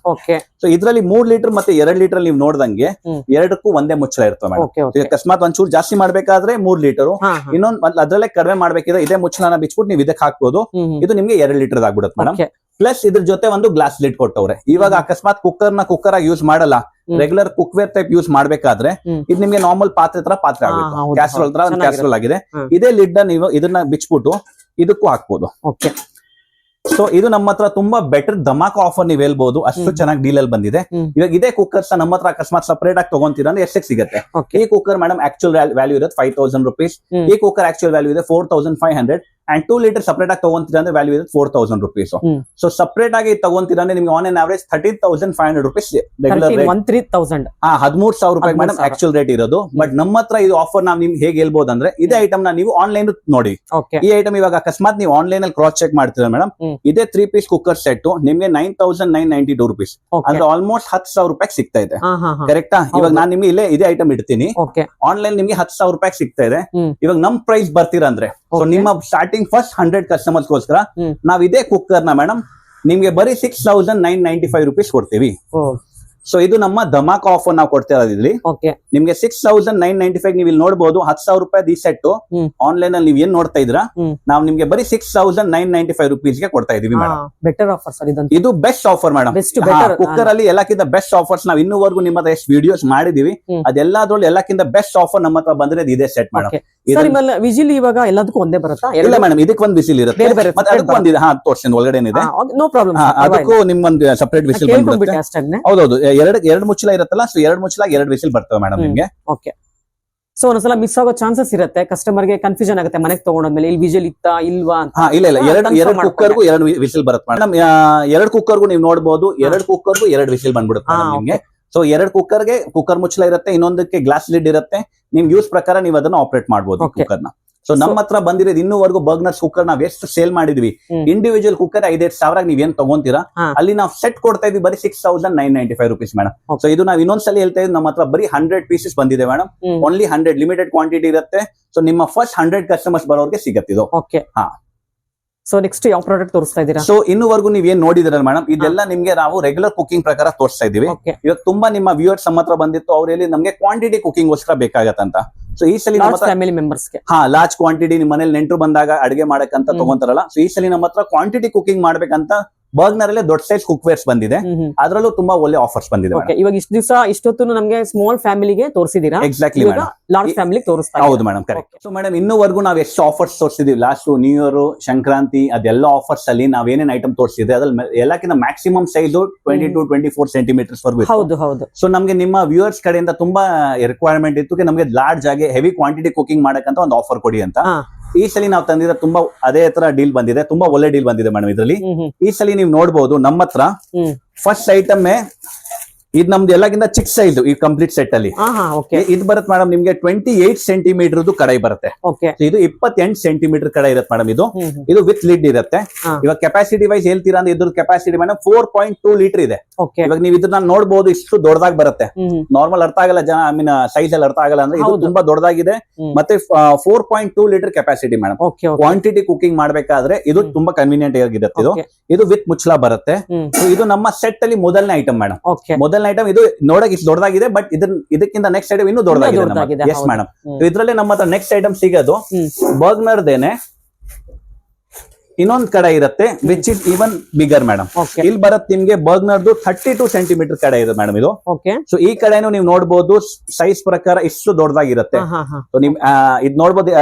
Speaker 2: ಸೊ ಇದ್ರಲ್ಲಿ 3 ಲೀಟರ್ ಮತ್ತೆ 2 ಲೀಟರ್ ನೀವು ನೋಡ್ದಂಗೆ ಎರಡಕ್ಕೂ ಒಂದೇ ಮುಚ್ಚಳ ಇರ್ತವೆ ಮೇಡಮ್. ಅಕಸ್ಮಾತ್ ಒಂಚೂರು ಜಾಸ್ತಿ ಮಾಡ್ಬೇಕಾದ್ರೆ 3 ಲೀಟರ್, ಇನ್ನೊಂದ್ ಅದ್ರಲ್ಲೇ ಕಡಿಮೆ ಮಾಡ್ಬೇಕಿದ್ರೆ ಇದೇ ಮುಚ್ಚಳನ ಬಿಚ್ಬಿಟ್ಟು ನೀವು ಇದಕ್ಕೆ ಹಾಕ್ಬೋದು. ಇದು ನಿಮ್ಗೆ 2 ಲೀಟರ್ ಆಗ್ಬಿಡುತ್ತೆ ಮೇಡಮ್. ಪ್ಲಸ್ ಇದ್ರ ಜೊತೆ ಒಂದು ಗ್ಲಾಸ್ ಲಿಡ್ ಕೊಟ್ಟವ್ರೆ. ಇವಾಗ ಅಕಸ್ಮಾತ್ ಕುಕ್ಕರ್ ಆಗಿ ಯೂಸ್ ಮಾಡಲ್ಲ, ರೆಗ್ಯುಲರ್ ಕುಕ್ವೇರ್ ಟೈಪ್ ಯೂಸ್ ಮಾಡ್ಬೇಕಾದ್ರೆ ಇದು ನಿಮ್ಗೆ ನಾರ್ಮಲ್ ಪಾತ್ರೆ ಆಗುತ್ತೆ, ಕ್ಯಾಸ್ಟ್ರೋಲ್ ತರ ಒಂದು ಕ್ಯಾಸ್ಟ್ರೋಲ್ ಆಗಿದೆ. ಇದೇ ಲಿಡ್ ನೀವು ಇದನ್ನ ಬಿಚ್ಬಿಟ್ಟು ಇದಕ್ಕೂ ಹಾಕ್ಬೋದು. ಸೊ ಇದು ನಮ್ಮ ಹತ್ರ ತುಂಬಾ ಬೆಟರ್ ಧಮಾಕ ಆಫರ್ ನೀವ್ ಹೇಳ್ಬಹುದು, ಅಷ್ಟು ಚೆನ್ನಾಗಿ ಡೀಲ್ ಅಲ್ಲಿ ಬಂದಿದೆ. ಇವಾಗ ಇದೇ ಕುಕ್ಕರ್ಸ್ ನಮ್ಮ ಹತ್ರ ಅಕಸ್ಮಾತ್ ಸಪರೇಟ್ ಆಗಿ ತಗೊಂತೀರಾ ಅಂದ್ರೆ ಎಷ್ಟಕ್ಕೆ ಸಿಗುತ್ತೆ? ಈ ಕುಕ್ಕರ್ ಮೇಡಮ್ ಆಕ್ಚುಲ್ ವ್ಯಾಲ್ಯೂ ಇರುತ್ತೆ 5,000 rupees. ಈ ಕುಕ್ಕರ್ ಆಕ್ಚುಲ್ ವ್ಯಾಲ್ಯೂ ಇದೆ 4,500. ಅಂಡ್ 2 ಲೀಟರ್ ಸಪರೇಟ್ ಆಗಿ ತಗೊಂತೀರಾ ಅಂದ್ರೆ ವ್ಯಾಲ್ಯೂ ಇದೆ 4,000 rupees. ಸೊ ಸಪರೇಟ್ ಆಗಿ ತಗೊಂತೀರಾ ಅಂದ್ರೆ ನಿಮ್ಗೆ on N average 13,500 rupees regular rate. 13,000 ರೂಪಾಯಿ ಮೇಡಮ್ ಆಕ್ಚುಲ್ ರೇಟ್ ಇರೋದು. ಬಟ್ ನಮ್ಮ ಹತ್ರ ಇದು ಆಫರ್ ನಾವ್ ನಿಮ್ಗೆ ಹೇಗೆ ಹೇಳ್ಬೋದು ಅಂದ್ರೆ, ಇದೇ ಐಟಮ್ ನ ನೀವು ಆನ್ಲೈನ್ ನೋಡಿ. ಈ ಐಟಮ್ ಇವಾಗ ಅಕಸ್ಮಾತ್ ನೀವು ಆನ್ಲೈನ್ ಅಲ್ಲಿ ಕ್ರಾಸ್ ಚೆಕ್ ಮಾಡ್ತೀರಾ ಮೇಡಮ್, ಇದೇ 3 ಪೀಸ್ ಕುಕ್ಕರ್ ಸೆಟ್ ನಿಮ್ಗೆ 9,992 rupees, ಅಂದ್ರೆ ಆಲ್ಮೋಸ್ಟ್ 10,000 ರೂಪಾಯಿ ಸಿಗ್ತಾ ಇದೆ. ಕರೆಕ್ಟಾ? ಇವಾಗ ನಾನು ನಿಮ್ಗೆ ಇಲ್ಲೇ ಇದೇ ಐಟಮ್ ಇಡ್ತೀನಿ, ಆನ್ಲೈನ್ ನಿಮ್ಗೆ 10,000 ರೂಪಾಯಿ ಸಿಗ್ತಾ ಇದೆ. ಇವಾಗ ನಮ್ ಪ್ರೈಸ್ ಬರ್ತೀರಾ ಅಂದ್ರೆ, ಸೊ ನಿಮ್ಮ ಸ್ಟಾರ್ಟಿಂಗ್ ಫಸ್ಟ್ 100 ಕಸ್ಟಮರ್ಸ್ ಗೋಸ್ಕರ ನಾವ್ ಇದೇ ಕುಕ್ಕರ್ ನ ಮೇಡಮ್ ನಿಮ್ಗೆ ಬರೀ 6,995 rupees ಕೊಡ್ತೀವಿ. ಸೊ ಇದು ನಮ್ಮ ಧಮಾಕ ಆಫರ್ ನಾವು ಕೊಡ್ತಾ ಇರೋದಿಲ್ಲಿ. ನಿಮ್ಗೆ 6,995 ನೀವು ಇಲ್ಲಿ ನೋಡಬಹುದು. 10,000 ರೂಪಾಯಿ ಈ ಸೆಟ್ ಆನ್ಲೈನ್ ಅಲ್ಲಿ ನೀವು ಏನ್ ನೋಡ್ತಾ ಇದ್ರಾ, ನಾವು ನಿಮ್ಗೆ ಬರೀ 6,995 rupees ಗೆ ಕೊಡ್ತಾ ಇದೀವಿ ಮೇಡಮ್.
Speaker 1: ಬೆಟರ್ ಆಫರ್ ಸರ್
Speaker 2: ಇದು ಬೆಸ್ಟ್ ಆಫರ್ ಮೇಡಮ್. ಕುಕ್ಕರ್ ಅಲ್ಲಿ ಎಲ್ಲಕ್ಕಿಂತ ಬೆಸ್ಟ್ ಆಫರ್ಸ್ ನಾವು ಇನ್ನೂವರೆಗೂ ನಿಮ್ಮ ಹತ್ರ ಎಷ್ಟು ವಿಡಿಯೋಸ್ ಮಾಡಿದೀವಿ, ಅದೆಲ್ಲದ್ರಲ್ಲಿ ಎಲ್ಲಕ್ಕಿಂತ ಬೆಸ್ಟ್ ಆಫರ್ ನಮ್ಮ ಹತ್ರ ಬಂದಿರೋದು ಇದೇ ಸೆಟ್ ಮೇಡಮ್.
Speaker 1: ವಿಜಿಲ್ ಇವಾಗ ಎಲ್ಲದಕ್ಕೂ ಒಂದೇ ಬರುತ್ತಾ?
Speaker 2: ಇಲ್ಲ ಮೇಡಮ್, ಇದಕ್ಕೆ ಒಂದು ವಿಸಿಲ್ ಇರುತ್ತೆ, ಮತ್ತೆ ಅದಕ್ಕೂ ಒಂದಿದೆ. ತೋರಿಸ್ತೀನಿ ಒಳಗಡೆ ಏನಿದೆ.
Speaker 1: ನೋ ಪ್ರಾಬ್ಲಮ್,
Speaker 2: ಅದಕ್ಕೂ ನಿಮ್ಗೊಂದು ಸಪರೇಟ್ ವಿಸಿಲ್ ಬಂದ್ಬಿಡುತ್ತೆ. ಹೌದೌದು, ಎರಡು ಮುಚ್ಚಳ ಇರುತ್ತಲ್ಲ, ಸೊ 2 ಮುಚ್ಚಳ 2 ವಿಸಿಲ್ ಬರ್ತವೆ ಮೇಡಮ್ ನಿಮ್ಗೆ.
Speaker 1: ಸೊ ಒಂದ್ಸಲ ಮಿಸ್ ಆಗೋ ಚಾನ್ಸಸ್ ಇರುತ್ತೆ, ಕಸ್ಟಮರ್ ಗೆ ಕನ್ಫ್ಯೂಷನ್ ಆಗುತ್ತೆ ಮನೆಗೆ ತಗೊಂಡ್ಮೇಲೆ ಇಲ್ಲಿ ವಿಜಿಲ್ ಇತ್ತಾ ಇಲ್ವಾ ಅಂತ.
Speaker 2: ಇಲ್ಲ ಎರಡು ಕುಕ್ಕರ್ಗೂ 2 ವಿಸಿಲ್ ಬರುತ್ತೆ ಮೇಡಮ್. 2 ಕುಕ್ಕರ್ಗೂ ನೀವು ನೋಡಬಹುದು, 2 ಕುಕ್ಕರ್ಗೂ 2 ವಿಸಿಲ್ ಬಂದ್ಬಿಡುತ್ತೆ ನಿಮ್ಗೆ. ಸೊ 2 ಕುಕ್ಕರ್ಗೆ ಕುಕ್ಕರ್ ಮುಚ್ಚಳ ಇರುತ್ತೆ, ಇನ್ನೊಂದಕ್ಕೆ ಗ್ಲಾಸ್ ಲಿಡ್ ಇರುತ್ತೆ. ನಿಮ್ ಯೂಸ್ ಪ್ರಕಾರ ನೀವು ಅದನ್ನ ಆಪರೇಟ್ ಮಾಡಬಹುದು ಕುಕ್ಕರ್ನ. ಸೊ ನಮ್ಮ ಹತ್ರ ಬಂದಿರೋದು ಇನ್ನೂವರೆಗೂ ಬರ್ಗ್ನರ್ಸ್ ಕುಕ್ಕರ್ ನಾವ್ ಎಷ್ಟು ಸೇಲ್ ಮಾಡಿದ್ವಿ, ಇಂಡಿವಿಜುವಲ್ ಕುಕ್ಕರ್ 5,000 ಸಾವಿರ ನೀವ್ ಏನ್ ತಗೊಂತೀರಾ, ಅಲ್ಲಿ ನಾವು ಸೆಟ್ ಕೊಡ್ತಾ ಇದೀವಿ ಬರೀ 6,995 rupees ಮೇಡಮ್. ಸೊ ಇದು ನಾವ್ ಇನ್ನೊಂದ್ಸಲ ಹೇಳ್ತಾ ಇದ್ದೀವಿ, ನಮ್ಮ ಹತ್ರ ಬರೀ 100 ಪೀಸಸ್ ಬಂದಿದೆ ಮೇಡಮ್. ಓನ್ಲಿ 100 ಲಿಮಿಟೆಡ್ ಕ್ವಾಂಟಿಟಿ ಇರುತ್ತೆ. ಸೊ ನಿಮ್ಮ ಫಸ್ಟ್ 100 ಕಸ್ಟಮರ್ಸ್ ಬರೋರಿಗೆ ಸಿಗತ್ತೆ ಇದು.
Speaker 1: ಸೊ ನೆಕ್ಸ್ಟ್ ಯಾವ ಪ್ರಾಡಕ್ಟ್ ತೋರಿಸ್ತಾ ಇದ್ದೀರಾ?
Speaker 2: ಸೊ ಇನ್ನುವರೆಗೂ ನೀವ್ ಏನ್ ನೋಡಿದಿರಲ್ಲ ಮೇಡಮ್, ಇದೆಲ್ಲ ನಿಮ್ಗೆ ನಾವು ರೆಗ್ಯುಲರ್ ಕುಕಿಂಗ್ ಪ್ರಕಾರ ತೋರಿಸ್ತಾ ಇದೀವಿ.
Speaker 1: Okay.
Speaker 2: ಇವಾಗ ತುಂಬಾ ನಿಮ್ಮ ವ್ಯೂವರ್ಸ್ ನಮ್ಮ ಹತ್ರ ಬಂದಿತ್ತು, ಅವ್ರಲ್ಲಿ ನಮ್ಗೆ ಕ್ವಾಂಟಿಟಿ ಕುಕಿಂಗ್ ಗೋಸ್ಕರ ಬೇಕಾಗತ್ತಂತ. ಸೊ ಈ ಸಲ ನಮ್ಮ ಹತ್ರ
Speaker 1: ಫ್ಯಾಮಿಲಿ ಮೆಂಬರ್ಸ್ಗೆ
Speaker 2: ಲಾರ್ಜ್ ಕ್ವಾಂಟಿಟಿ ನಿಮ್ಮ ಮನೇಲಿ ನೆಂಟರು ಬಂದಾಗ ಅಡಿಗೆ ಮಾಡಕ್ಕಂತ ತಗೊಂತಾರಲ್ಲ, ಸೊ ಈ ಸಲ ನಮ್ಮ ಹತ್ರ ಕ್ವಾಂಟಿಟಿ ಕುಕಿಂಗ್ ಮಾಡ್ಬೇಕಂತ ಬರ್ಗ್ನರ್ ಅಲ್ಲೇ ದೊಡ್ಡ ಸೈಜ್ ಕುಕ್ ವೇರ್ಸ್ ಬಂದಿದೆ. ಅದರಲ್ಲೂ ತುಂಬಾ ಒಳ್ಳೆ ಆಫರ್ಸ್ ಬಂದಿದೆ.
Speaker 1: ಇವಾಗ ಇಷ್ಟು ದಿವಸ ಇಷ್ಟೊತ್ತು ನಮ್ಗೆ ಸ್ಮಾಲ್ ಫ್ಯಾಮಿಲಿಗೆ ತೋರಿಸಿದೀರಾ,
Speaker 2: ಎಕ್ಸಾಕ್ಟ್ಲಿ
Speaker 1: ಲಾರ್ಜ್ ಫ್ಯಾಮಿಲಿ ತೋರಿಸ್ತಾ.
Speaker 2: ಹೌದು ಮೇಡಮ್, ಕರೆಕ್ಟ್. ಸೊ ಮೇಡಮ್ ಇನ್ನೂವರೆಗೂ ನಾವ್ ಎಷ್ಟು ಆಫರ್ಸ್ ತೋರಿಸಿದೀವಿ, ಲಾಸ್ಟ್ ನ್ಯೂ ಇಯರ್, ಸಂಕ್ರಾಂತಿ, ಅದೆಲ್ಲ ಆಫರ್ಸ್ ಅಲ್ಲಿ ನಾವ್ ಏನೇನ್ ಐಟಮ್ ತೋರಿಸಿದೆ ಅದ್ರಲ್ಲಿ ಎಲ್ಲಕ್ಕಿಂತ ಮ್ಯಾಕ್ಸಿಮಮ್ ಸೈಜ್ 22-24 ಸೆಂಟಿಮೀಟರ್ಸ್ ವರೆಗೂ.
Speaker 1: ಹೌದು ಹೌದು.
Speaker 2: ಸೊ ನಮ್ಗೆ ನಿಮ್ಮ ವ್ಯೂವರ್ಸ್ ಕಡೆಯಿಂದ ತುಂಬಾ ರಿಕ್ವೈರ್ಮೆಂಟ್ ಇತ್ತು, ನಮಗೆ ಲಾರ್ಜ್ ಆಗಿ ಹೆವಿ ಕ್ವಾಂಟಿಟಿ ಕುಕಿಂಗ್ ಮಾಡಕ್ಕಂತ ಒಂದು ಆಫರ್ ಕೊಡಿ ಅಂತ. ಈ ಸಲ ನಾವು ತಂದಿರೋ ತುಂಬಾ ಅದೇ ತರ ಡೀಲ್ ಬಂದಿದೆ, ತುಂಬಾ ಒಳ್ಳೆ ಡೀಲ್ ಬಂದಿದೆ ಮೇಡಮ್ ಇದ್ರಲ್ಲಿ. ಈ ಸಲ ನೀವು ನೋಡಬಹುದು ನಮ್ಮ ಹತ್ರ ಫಸ್ಟ್ ಐಟಮ್ ಇದು ನಮ್ದು ಎಲ್ಲಕ್ಕಿಂತ ಚಿಕ್ಕ ಸೈಜ್ ಈ ಕಂಪ್ಲೀಟ್ ಸೆಟ್ ಅಲ್ಲಿ ಇದು ಬರುತ್ತೆ ಮೇಡಮ್. ನಿಮ್ಗೆ 28 ಸೆಂಟಿಮೀಟರ್ ಕಡಾಯಿ ಬರುತ್ತೆ. ಇದು 28 ಸೆಂಟಿಮೀಟರ್ ಕಡಾಯಿ ಇರುತ್ತೆ ಮೇಡಮ್. ಇದು ವಿತ್ ಲಿಡ್ ಇರುತ್ತೆ. ಇವಾಗ ಕೆಪಾಸಿಟಿ ವೈಸ್ ಹೇಳ್ತೀರಾ ಅಂದ್ರೆ ಇದ್ರ ಕೆಪಾಸಿಟಿ ಮೇಡಮ್ 4.2 ಲೀಟರ್ ಇದೆ. ಇವಾಗ ನೀವು ಇದನ್ನ ನೋಡಬಹುದು, ಇಷ್ಟು ದೊಡ್ಡದಾಗಿ ಬರುತ್ತೆ. ನಾರ್ಮಲ್ ಅರ್ಥ ಆಗಲ್ಲ ಜನ, ಐ ಮೀನ್ ಸೈಜ್ ಅಲ್ಲಿ ಅರ್ಥ ಆಗಲ್ಲ ಅಂದ್ರೆ ಇದು ತುಂಬಾ ದೊಡ್ಡದಾಗಿದೆ. ಮತ್ತೆ 4.2 litre capacity madam. Quantity cooking ಮಾಡ್ಬೇಕಾದ್ರೆ ಇದು ತುಂಬಾ ಕನ್ವೀನಿಯಂಟ್ ಆಗಿರುತ್ತೆ. ಇದು ವಿತ್ ಮುಚ್ಚಳ ಬರುತ್ತೆ. ಇದು ನಮ್ಮ ಸೆಟ್ ಅಲ್ಲಿ ಮೊದಲನೇ ಐಟಮ್ ಮೇಡಮ್. ಮೊದಲನೇ ಐಟಮ್ ಇದು ನೋಡಕ್ ಇಷ್ಟು ದೊಡ್ಡದಾಗಿದೆ, ಬಟ್ ಇದಕ್ಕಿಂತ ನೆಕ್ಸ್ಟ್ ಐಟಮ್ ಇನ್ನೂ ದೊಡ್ಡದಾಗಿದೆ. Yes madam. ಇದ್ರಲ್ಲಿ ನಮ್ಮ ಹತ್ರ ನೆಕ್ಸ್ಟ್ ಐಟಮ್ ಸಿಗೋದು ಬರ್ಗ್ನರ್ದೇನೆ ಇನ್ನೊಂದು ಕಡೆ ಇರುತ್ತೆ, which is even bigger madam. ಇಲ್ಲಿ ಬರುತ್ತೆ ನಿಮ್ಗೆ ಬರ್ಗ್ನರ್ದು 32 ಸೆಂಟಿಮೀಟರ್ ಕಡೆ ಇರುತ್ತೆ ಮೇಡಮ್ ಇದು. ಸೊ ಈ ಕಡೆನೂ ನೀವು ನೋಡಬಹುದು ಸೈಜ್ ಪ್ರಕಾರ ಇಷ್ಟು ದೊಡ್ಡದಾಗಿರುತ್ತೆ. ನಿಮ್ ಇದು ನೋಡಬಹುದು,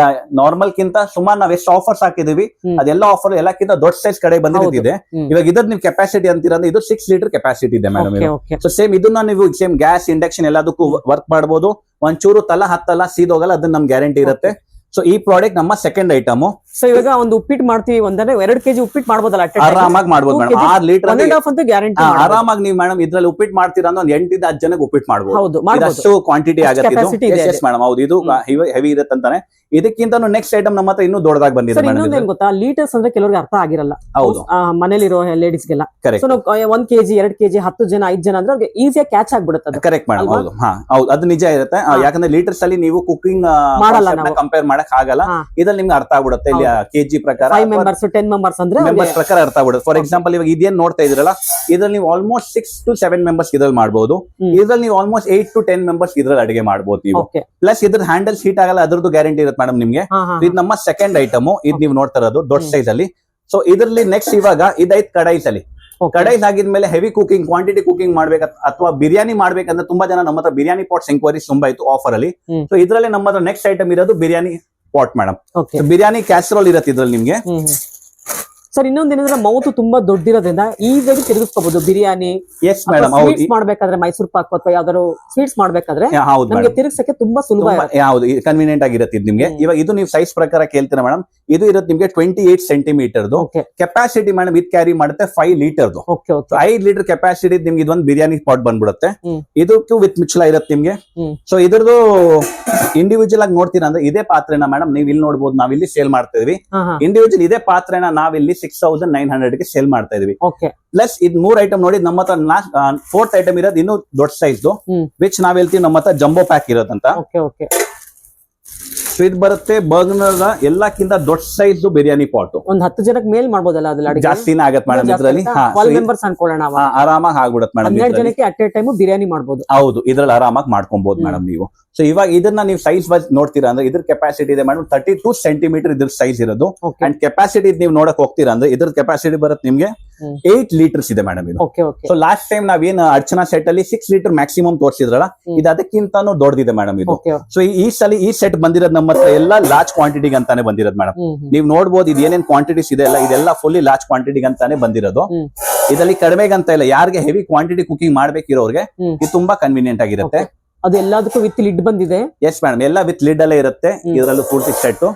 Speaker 2: ನಾರ್ಮಲ್ ಕಿಂತ ಸುಮಾರು ನಾವ್ ಎಷ್ಟು ಆಫರ್ಸ್ ಹಾಕಿದೀವಿ ಅದೆಲ್ಲ ಆಫರ್ ಎಲ್ಲಕ್ಕಿಂತ ದೊಡ್ಡ ಸೈಜ್ ಕಡೆ ಬಂದಿದೆ. ಇವಾಗ ಇದ್ರ ನೀವು ಕೆಪಾಸಿಟಿ ಅಂತೀರಾ ಅಂದ್ರೆ ಇದು 6 ಲೀಟರ್ ಕೆಪಾಸಿಟಿ ಇದೆ ಮೇಡಮ್. ಸೊ ಸೇಮ್ ಇದನ್ನ ನೀವು ಸೇಮ್ ಗ್ಯಾಸ್ ಇಂಡಕ್ಷನ್ ಎಲ್ಲದಕ್ಕೂ ವರ್ಕ್ ಮಾಡಬಹುದು. ಒಂಚೂರು ತಲ ಹತ್ತಲ್ಲ, ಸೀದೋಗಲ್ಲ, ಅದನ್ನ ನಮ್ ಗ್ಯಾರಂಟಿ ಇರುತ್ತೆ. ಸೊ ಈ ಪ್ರಾಡಕ್ಟ್ ನಮ್ಮ ಸೆಕೆಂಡ್ ಐಟಮ್.
Speaker 1: ಸೊ ಇವಾಗ ಒಂದು ಉಪ್ಪಿಟ್ಟು ಮಾಡ್ತೀವಿ ಒಂದ್ರೆ 2 kg ಉಪ್ಪಿಟ್ಟು ಮಾಡ್ಬೋದಲ್ಲ,
Speaker 2: ಆರಾಮಾಗಿ ಮಾಡ್ಬೋದು ಮೇಡಮ್. 6 ಲೀಟರ್
Speaker 1: ಅಂತ ಗ್ಯಾರಂಟಿ
Speaker 2: ಆರಾಮಾಗಿ ನೀವು ಮೇಡಮ್ ಇದ್ರಲ್ಲಿ ಉಪ್ಪಿಟ್ಟು ಮಾಡ್ತೀರಾ ಅಂದ್ರೆ 8 ಇಂದ 10 ಜನಕ್ಕೆ ಉಪ್ಪಿಟ್ಟು ಮಾಡ್ಬೋದು. ಅಷ್ಟು ಕ್ವಾಂಟಿಟಿ ಆಗುತ್ತೆ ಮೇಡಮ್. ಹೌದು, ಇದು ಹೆವಿ ಇರುತ್ತೆ ಅಂತಾನೆ. ಇದಕ್ಕಿಂತ ನೆಕ್ಸ್ಟ್ ಐಟಮ್ ನಮ್ಮ ಹತ್ರ ಇನ್ನೂ ದೊಡ್ಡದಾಗಿ ಬಂದಿದೆ.
Speaker 1: ಇನ್ನೊಂದೇನ್ ಗೊತ್ತಾ, ಲೀಟರ್ಸ್ ಅಂದ್ರೆ ಕೆಲವರಿಗೆ ಅರ್ಥ ಆಗಿರಲ್ಲ.
Speaker 2: ಹೌದು,
Speaker 1: ಮನೇಲಿರೋ ಲೇಡೀಸ್ಗೆಲ್ಲ 1 kg 2 kg 10 ಜನ 5 ಜನ ಅಂದ್ರೆ ಈಸಿಯಾಗಿ ಕ್ಯಾಚ್ ಆಗ್ಬಿಡುತ್ತೆ.
Speaker 2: Correct madam. ಹೌದು, ಹೌದು, ಅದು ನಿಜ ಇರುತ್ತೆ. ಯಾಕಂದ್ರೆ ಲೀಟರ್ಸ್ ಅಲ್ಲಿ ನೀವು ಕುಕಿಂಗ್ ಕಂಪೇರ್ ಮಾಡಕ್ ಆಗಲ್ಲ. ಇದ್ರಲ್ಲಿ ನಿಮ್ಗೆ ಅರ್ಥ ಆಗ್ಬಿಡುತ್ತೆ. ಇಲ್ಲಿ ಕೆಜಿ ಪ್ರಕಾರ
Speaker 1: 5 ಮೆಂಬರ್ಸ್ 10 ಮೆಂಬರ್ಸ್ ಅಂದ್ರೆ
Speaker 2: ಮೆಂಬರ್ಸ್ ಪ್ರಕಾರ ಅರ್ಥ ಆಗ್ಬಿಡುತ್ತೆ. ಫಾರ್ ಎಕ್ಸಾಂಪಲ್ ಇವಾಗ ಇದೇನ್ ನೋಡ್ತಾ ಇದ್ರಲ್ಲ, ಇದ್ರಲ್ಲಿ ನೀವು ಆಲ್ಮೋಸ್ಟ್ 6 to 7 ಮೆಂಬರ್ಸ್ ಇದ್ರಲ್ಲಿ ಮಾಡಬಹುದು. ಇದ್ರಲ್ಲಿ ನೀವು ಆಲ್ಮೋಸ್ಟ್ 8 to 10 ಮೆಂಬರ್ಸ್ ಇದ್ರಲ್ಲಿ ಅಡಿಗೆ ಮಾಡಬಹುದು ನೀವು. ಪ್ಲಸ್ ಇದ್ರ ಹ್ಯಾಂಡಲ್ ಹೀಟ್ ಆಗಲ್ಲ, ಅದ್ರದ್ದು ಗ್ಯಾರಂಟಿ ಇರುತ್ತೆ ಮೇಡಮ್ ನಿಮ್ಗೆ. ಇದು ನಮ್ಮ ಸೆಕೆಂಡ್ ಐಟಮ್. ಇದು ನೀವು ನೋಡ್ತಾ ಇರೋದು ದೊಡ್ಡ ಸೈಜ್ ಅಲ್ಲಿ. ಸೊ ಇದರಲ್ಲಿ ನೆಕ್ಸ್ಟ್ ಇವಾಗ ಇದೈತ್ ಕಡಾಯಿಸ್ ಅಲ್ಲಿ. ಕಡಾಯಿಸ್ ಆಗಿದ್ಮೇಲೆ ಹೆವಿ ಕುಕಿಂಗ್, ಕ್ವಾಂಟಿಟಿ ಕುಕಿಂಗ್ ಮಾಡ್ಬೇಕು ಅಥವಾ ಬಿರಿಯಾನಿ ಮಾಡ್ಬೇಕಂದ್ರೆ ತುಂಬಾ ಜನ ನಮ್ಮ ಹತ್ರ ಬಿರಿಯಾನಿ ಪಾಟ್ಸ್ ಎಂಕ್ವೈರೀಸ್ ತುಂಬಾ ಇತ್ತು ಆಫರ್ ಅಲ್ಲಿ. ಸೊ ಇದ್ರಲ್ಲಿ ನಮ್ಮ ಹತ್ರ ನೆಕ್ಸ್ಟ್ ಐಟಮ್ ಇರೋದು biryani pot madam. Biryani casserole ಇರುತ್ತೆ ಇದ್ರಲ್ಲಿ ನಿಮ್ಗೆ.
Speaker 1: ಸರ್ ಇನ್ನೊಂದೇನಂದ್ರೆ ಮೌತ್ ತುಂಬಾ ದೊಡ್ಡಿರೋದ್ರಿಂದ ಈಸಿಯಾಗಿ ತಿರುಗಿಸ್ಕೋಬಹುದು ಬಿರಿಯಾನಿ.
Speaker 2: Yes madam.
Speaker 1: ಮಾಡ್ಬೇಕಾದ್ರೆ ಮೈಸೂರು ಪಾಕ್ ಅಥವಾ ಯಾವ್ದಾದ್ರು ಸ್ವೀಟ್ಸ್ ಮಾಡ್ಬೇಕಾದ್ರೆ ನಮಗೆ ತಿರುಗಿಸಕ್ಕೆ ತುಂಬಾ ಸುಲಭ.
Speaker 2: ಹೌದು, ಕನ್ವೀನಿಯಂಟ್ ಆಗಿರುತ್ತೆ ನಿಮ್ಗೆ. ಇವಾಗ ಇದು ನೀವು ಸೈಜ್ ಪ್ರಕಾರ ಕೇಳ್ತೀರಾ ಮೇಡಮ್. ಇದು ಇರುತ್ತೆ ನಿಮ್ಗೆ 28 ಸೆಂಟಿಮೀಟರ್ದು ಕೆಪಾಸಿಟಿ ಮೇಡಮ್. ಇದು ಕ್ಯಾರಿ ಮಾಡುತ್ತೆ 5 ಲೀಟರ್ದು. 5 ಲೀಟರ್ ಕೆಪಾಸಿಟಿ ನಿಮ್ಗೆ ಇದೊಂದು ಬಿರಿಯಾನಿ ಪಾಟ್ ಬಂದ್ಬಿಡುತ್ತೆ. ಇದಕ್ಕೂ ವಿತ್ ಮುಚ್ಚಳ ಇರುತ್ತೆ ನಿಮ್ಗೆ. ಸೊ ಇದ್ರದ್ದು ಇಂಡಿವಿಜುವಲ್ ಆಗಿ ನೋಡ್ತೀರಾ ಅಂದ್ರೆ ಇದೇ ಪಾತ್ರೆನ ಮೇಡಮ್ ನೀವು ಇಲ್ಲಿ ನೋಡಬಹುದು, ನಾವಿಲ್ಲಿ ಸೇಲ್ ಮಾಡ್ತಾ ಇದೀವಿ. ಇಂಡಿವಿಜುವಲ್ ಇದೇ ಪಾತ್ರೆನ ನಾವಿಲ್ಲಿ 6900 ಗೆ ಸೇಲ್ ಮಾಡ್ತಾ ಇದೀವಿ. ಪ್ಲಸ್ ಇದ್ 3 ಐಟಮ್ ನೋಡಿ ನಮ್ಮ ಹತ್ರ. ಫೋರ್ತ್ ಐಟಮ್ ಇರೋದು ಇನ್ನು ದೊಡ್ಡ ಸೈಜ್, ವಿಚ್ ನಾವ್ ಹೇಳ್ತೀವಿ ನಮ್ಮ ಹತ್ರ ಜಂಬೋ ಪ್ಯಾಕ್ ಇರೋದಂತ. ಇದು ಬರುತ್ತೆ ಬರ್ಗ್ನರ್ ಎಲ್ಲಕ್ಕಿಂತ ದೊಡ್ಡ ಸೈಜ್ ಬಿರಿಯಾನಿ ಪಾಟ್.
Speaker 1: ಒಂದ್ 10 ಜನಕ್ಕೆ ಮೇಲ್ ಮಾಡ್ಬೋದಲ್ಲ ಅದ್ರಲ್ಲಿ?
Speaker 2: ಜಾಸ್ತಿನೇ ಆಗತ್ತೆ ಮೇಡಮ್ ಇದ್ರಲ್ಲಿ. ಆರಾಮಾಗಿ ಆಗ್ಬಿಡುತ್ತೆ ಮೇಡಮ್.
Speaker 1: 12 ಜನಕ್ಕೆ ಅಟ್ ಎ ಟೈಮ್ ಬಿರಿಯಾನಿ ಮಾಡ್ಬೋದು.
Speaker 2: ಹೌದು, ಇದ್ರಲ್ಲಿ ಆರಾಮಾಗಿ ಮಾಡ್ಕೊಬಹುದು ಮೇಡಮ್ ನೀವು. ಸೊ ಇವಾಗ ಇದನ್ನ ನೀವು ಸೈಜ್ ವೈಸ್ ನೋಡ್ತೀರಾ ಅಂದ್ರೆ ಇದ್ರ ಕೆಪಾಸಿಟಿ ಇದೆ ಮೇಡಮ್ 32 ಸೆಂಟಿಮೀಟರ್ ಇದ್ರ ಸೈಜ್ ಇರೋದು. ಅಂಡ್ ಕೆಪಾಸಿಟಿ ನೀವು ನೋಡಕ್ ಹೋಗ್ತೀರಾ ಅಂದ್ರೆ ಇದ್ರ ಕೆಪಾಸಿಟಿ ಬರುತ್ತೆ ನಿಮ್ಗೆ 8 ಲೀಟರ್ಸ್ ಇದೆ ಮೇಡಮ್ ಇದು. ಸೊ ಲಾಸ್ಟ್ ಟೈಮ್ ನಾವೇನ್ ಅರ್ಚನಾ ಸೆಟ್ ಅಲ್ಲಿ 6 ಲೀಟರ್ ಮ್ಯಾಕ್ಸಿಮಮ್ ತೋರಿಸಿದ್ರಲ್ಲ, ಇದು ಅದಕ್ಕಿಂತಾನು ದೊಡ್ಡದಿದೆ ಮೇಡಮ್ ಇದು. ಸೊ ಈ ಸಲ ಈ ಸೆಟ್ ಬಂದಿರೋದು ನಮ್ಮ ಹತ್ರ ಎಲ್ಲ ಲಾರ್ಜ್ ಕ್ವಾಂಟಿಟಿಗೆ ಅಂತಾನೆ ಬಂದಿರೋದು ಮೇಡಮ್. ನೀವು ನೋಡಬಹುದು ಇದು ಏನೇನ್ ಕ್ವಾಂಟಿಟೀಸ್ ಇದೆ ಅಲ್ಲ, ಇದೆಲ್ಲ ಫುಲ್ಲಿ ಲಾರ್ಜ್ ಕ್ವಾಂಟಿಟಿಗೆ ಅಂತಾನೆ ಬಂದಿರೋದು. ಇದರಲ್ಲಿ ಕಡಿಮೆಗಂತ ಇಲ್ಲ, ಯಾರಿಗೆ ಹೆವಿ ಕ್ವಾಂಟಿಟಿ ಕುಕಿಂಗ್ ಮಾಡ್ಬೇಕಿರೋರಿಗೆ ಇದು ತುಂಬಾ ಕನ್ವೀನಿಯಂಟ್ ಆಗಿರುತ್ತೆ.
Speaker 1: ಅದು ಎಲ್ಲದಕ್ಕೂ ವಿತ್ ಲಿಡ್ ಬಂದಿದೆ.
Speaker 2: ಎಸ್ ಮೇಡಮ್, ಎಲ್ಲ ವಿತ್ ಲಿಡ್ ಅಲ್ಲೇ ಇರುತ್ತೆ ಇದರಲ್ಲೂ ಪೂರ್ತಿ ಸೆಟ್.